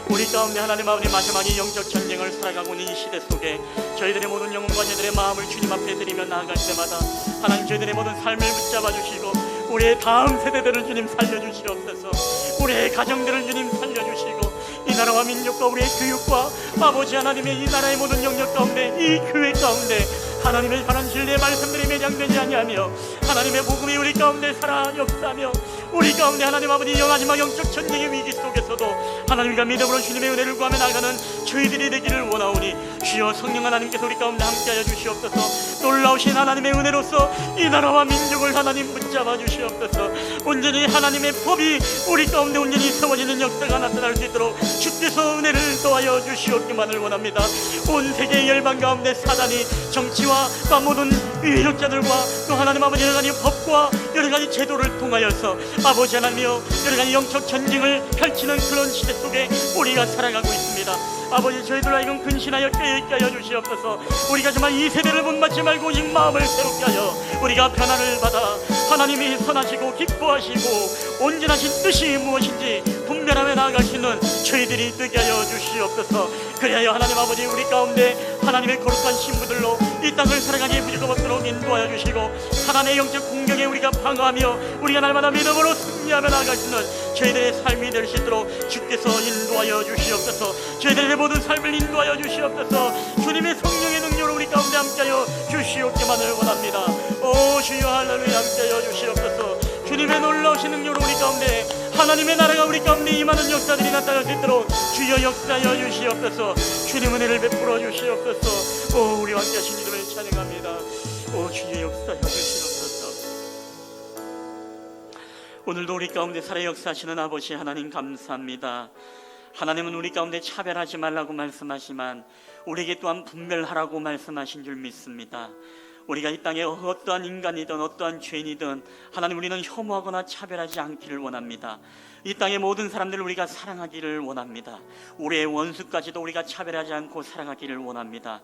우리 가운데 하나님 아버지 마지막에 영적 전쟁을 살아가고 있는 이 시대 속에 저희들의 모든 영혼과 저희들의 마음을 주님 앞에 드리며 나아갈 때마다 하나님 저희들의 모든 삶을 붙잡아 주시고 우리의 다음 세대들을 주님 살려주시옵소서. 우리의 가정들을 주님 살려주시고 이 나라와 민족과 우리의 교육과 아버지 하나님의 이 나라의 모든 영역 가운데 이 교회 가운데 하나님의 바른 진리의 말씀들이 매장되지 아니하며 하나님의 복음이 우리 가운데 살아 역사하며 우리 가운데 하나님 아버지 마지막 영적 전쟁의 위기 속에서도 하나님과 믿음으로 주님의 은혜를 구하며 나가는 저희들이 되기를 원하오니 주여 성령 하나님께서 우리 가운데 함께하여 주시옵소서. 놀라우신 하나님의 은혜로서 이 나라와 민족을 하나님 붙잡아 주시옵소서. 온전히 하나님의 법이 우리 가운데 온전히 세워지는 역사가 나타날 수 있도록 주께서 은혜를 더하여 주시옵기만을 원합니다. 온 세계의 열방 가운데 사단이 정치와 또 모든 위력자들과 또 하나님 아버지 여러 가지 법과 여러 가지 제도를 통하여서 아버지 하나님이여 여러 가지 영적 전쟁을 펼치는 그런 시대 속에 우리가 살아가고 있습니다. 아버지 저희들 하여금 근신하여 깨어있게 하여 주시옵소서. 우리가 정말 이 세대를 본받지 말고 이 마음을 새롭게 하여 우리가 변화를 받아 하나님이 선하시고 기뻐하시고 온전하신 뜻이 무엇인지 분별하며 나아갈 수 있는 저희들이 되게 하여 주시옵소서. 그리하여 하나님 아버지 우리 가운데 하나님의 거룩한 신부들로 이 땅을 살아가기에 부족함 없도록 인도하여 주시고 사단의 영적 공격에 우리가 방어하며 우리가 날마다 믿음으로 승리하며 나아갈 수 있는 저희들의 삶이 될 수 있도록 주께서 인도하여 주시옵소서. 저희들의 모든 삶을 인도하여 주시옵소서. 주님의 성령의 능력으로 우리 가운데 함께하여 주시옵기만을 원합니다. 오 주여 할렐루야, 함께하여 주시옵소서. 주님의 놀라우신 능력으로 우리 가운데 하나님의 나라가 우리 가운데 임하는 역사들이 나타날 수 있도록 주여 역사하여 주시옵소서. 주님 은혜를 베풀어 주시옵소서. 오 우리와 함께하신 이름을 찬양합니다. 오 주여 역사하여 주시옵소서. 오늘도 우리 가운데 살아 역사하시는 아버지 하나님 감사합니다. 하나님은 우리 가운데 차별하지 말라고 말씀하시지만 우리에게 또한 분별하라고 말씀하신 줄 믿습니다. 우리가 이 땅에 어떠한 인간이든 어떠한 죄인이든 하나님 우리는 혐오하거나 차별하지 않기를 원합니다. 이 땅의 모든 사람들을 우리가 사랑하기를 원합니다. 우리의 원수까지도 우리가 차별하지 않고 사랑하기를 원합니다.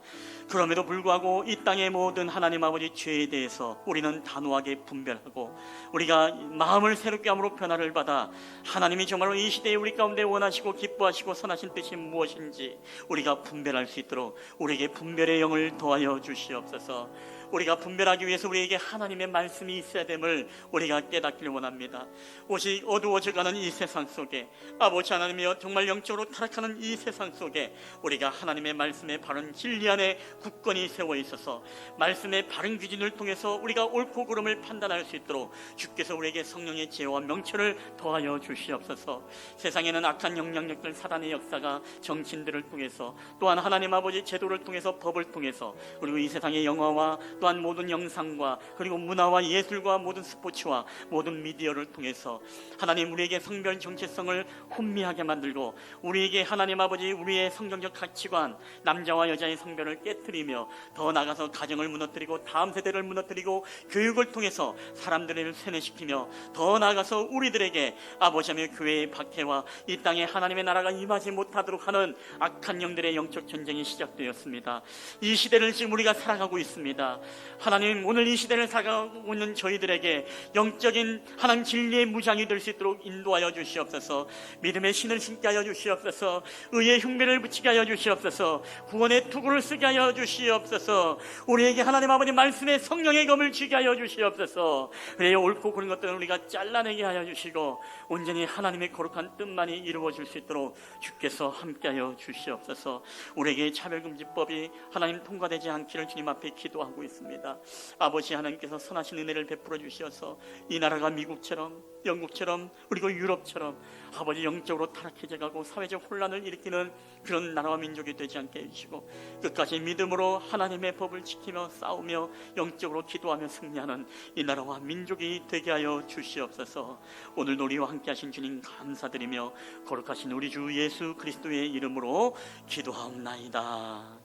그럼에도 불구하고 이 땅의 모든 하나님 아버지 죄에 대해서 우리는 단호하게 분별하고 우리가 마음을 새롭게 함으로 변화를 받아 하나님이 정말로 이 시대에 우리 가운데 원하시고 기뻐하시고 선하신 뜻이 무엇인지 우리가 분별할 수 있도록 우리에게 분별의 영을 더하여 주시옵소서. 우리가 분별하기 위해서 우리에게 하나님의 말씀이 있어야 됨을 우리가 깨닫기를 원합니다. 오직 어두워져가는 이 세상 속에 아버지 하나님이여 정말 영적으로 타락하는 이 세상 속에 우리가 하나님의 말씀의 바른 진리 안에 굳건히 세워 있어서 말씀의 바른 기준을 통해서 우리가 옳고 그름을 판단할 수 있도록 주께서 우리에게 성령의 지혜와 명철을 더하여 주시옵소서. 세상에는 악한 영향력들 사단의 역사가 정치인들을 통해서 또한 하나님 아버지 제도를 통해서 법을 통해서 그리고 이 세상의 영화와 또한 모든 영상과 그리고 문화와 예술과 모든 스포츠와 모든 미디어를 통해서 하나님 우리에게 성별 정체성을 혼미하게 만들고 우리에게 하나님 아버지 우리의 성경적 가치관 남자와 여자의 성별을 깨뜨리며 더 나아가서 가정을 무너뜨리고 다음 세대를 무너뜨리고 교육을 통해서 사람들을 세뇌시키며 더 나아가서 우리들에게 아버지며 교회의 박해와 이 땅에 하나님의 나라가 임하지 못하도록 하는 악한 영들의 영적 전쟁이 시작되었습니다. 이 시대를 지금 우리가 살아가고 있습니다. 하나님 오늘 이 시대를 살아가고 있는 저희들에게 영적인 하나님 진리의 무장이 될 수 있도록 인도하여 주시옵소서. 믿음의 신을 신게 하여 주시옵소서. 의의 흉배를 붙이게 하여 주시옵소서. 구원의 투구를 쓰게 하여 주시옵소서. 우리에게 하나님 아버지 말씀의 성령의 검을 쥐게 하여 주시옵소서. 그래야 옳고 그른 것들은 우리가 잘라내게 하여 주시고 온전히 하나님의 거룩한 뜻만이 이루어질 수 있도록 주께서 함께하여 주시옵소서. 우리에게 차별금지법이 하나님 통과되지 않기를 주님 앞에 기도하고 있습니다. 아버지 하나님께서 선하신 은혜를 베풀어 주셔서 이 나라가 미국처럼 영국처럼 그리고 유럽처럼 아버지 영적으로 타락해져가고 사회적 혼란을 일으키는 그런 나라와 민족이 되지 않게 해주시고 끝까지 믿음으로 하나님의 법을 지키며 싸우며 영적으로 기도하며 승리하는 이 나라와 민족이 되게 하여 주시옵소서. 오늘도 우리와 함께 하신 주님 감사드리며 거룩하신 우리 주 예수 그리스도의 이름으로 기도하옵나이다.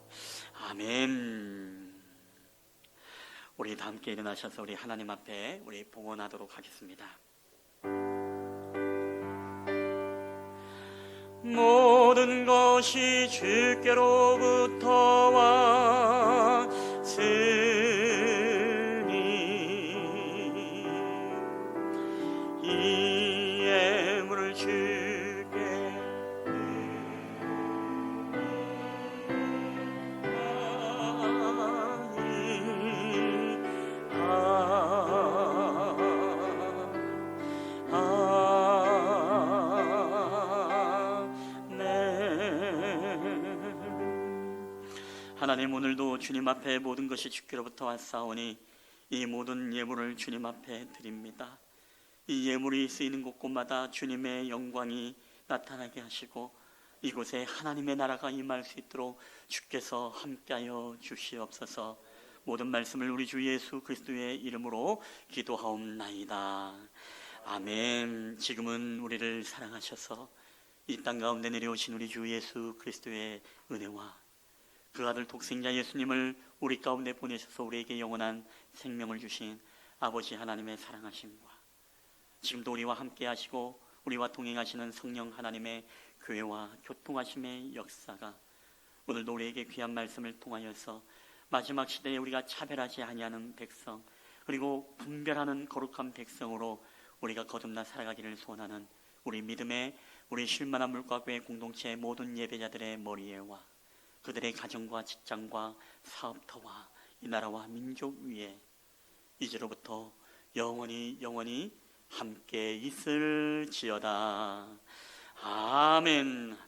아멘. 우리 다 함께 일어나셔서 우리 하나님 앞에 우리 봉헌하도록 하겠습니다. 모든 것이 주께로부터 왔으니 이 예물을 주께 하나님, 오늘도 주님 앞에 모든 것이 주께로부터 왔사오니 이 모든 예물을 주님 앞에 드립니다. 이 예물이 쓰이는 곳곳마다 주님의 영광이 나타나게 하시고 이곳에 하나님의 나라가 임할 수 있도록 주께서 함께하여 주시옵소서. 모든 말씀을 우리 주 예수 그리스도의 이름으로 기도하옵나이다. 아멘. 지금은 우리를 사랑하셔서 이 땅 가운데 내려오신 우리 주 예수 그리스도의 은혜와 그 아들 독생자 예수님을 우리 가운데 보내셔서 우리에게 영원한 생명을 주신 아버지 하나님의 사랑하심과 지금도 우리와 함께 하시고 우리와 동행하시는 성령 하나님의 교회와 교통하심의 역사가 오늘도 우리에게 귀한 말씀을 통하여서 마지막 시대에 우리가 차별하지 아니하는 백성, 그리고 분별하는 거룩한 백성으로 우리가 거듭나 살아가기를 소원하는 우리 믿음의 우리 쉴만한 물가교회 공동체의 모든 예배자들의 머리에와 그들의 가정과 직장과 사업터와 이 나라와 민족 위에 이제로부터 영원히 함께 있을지어다. 아멘.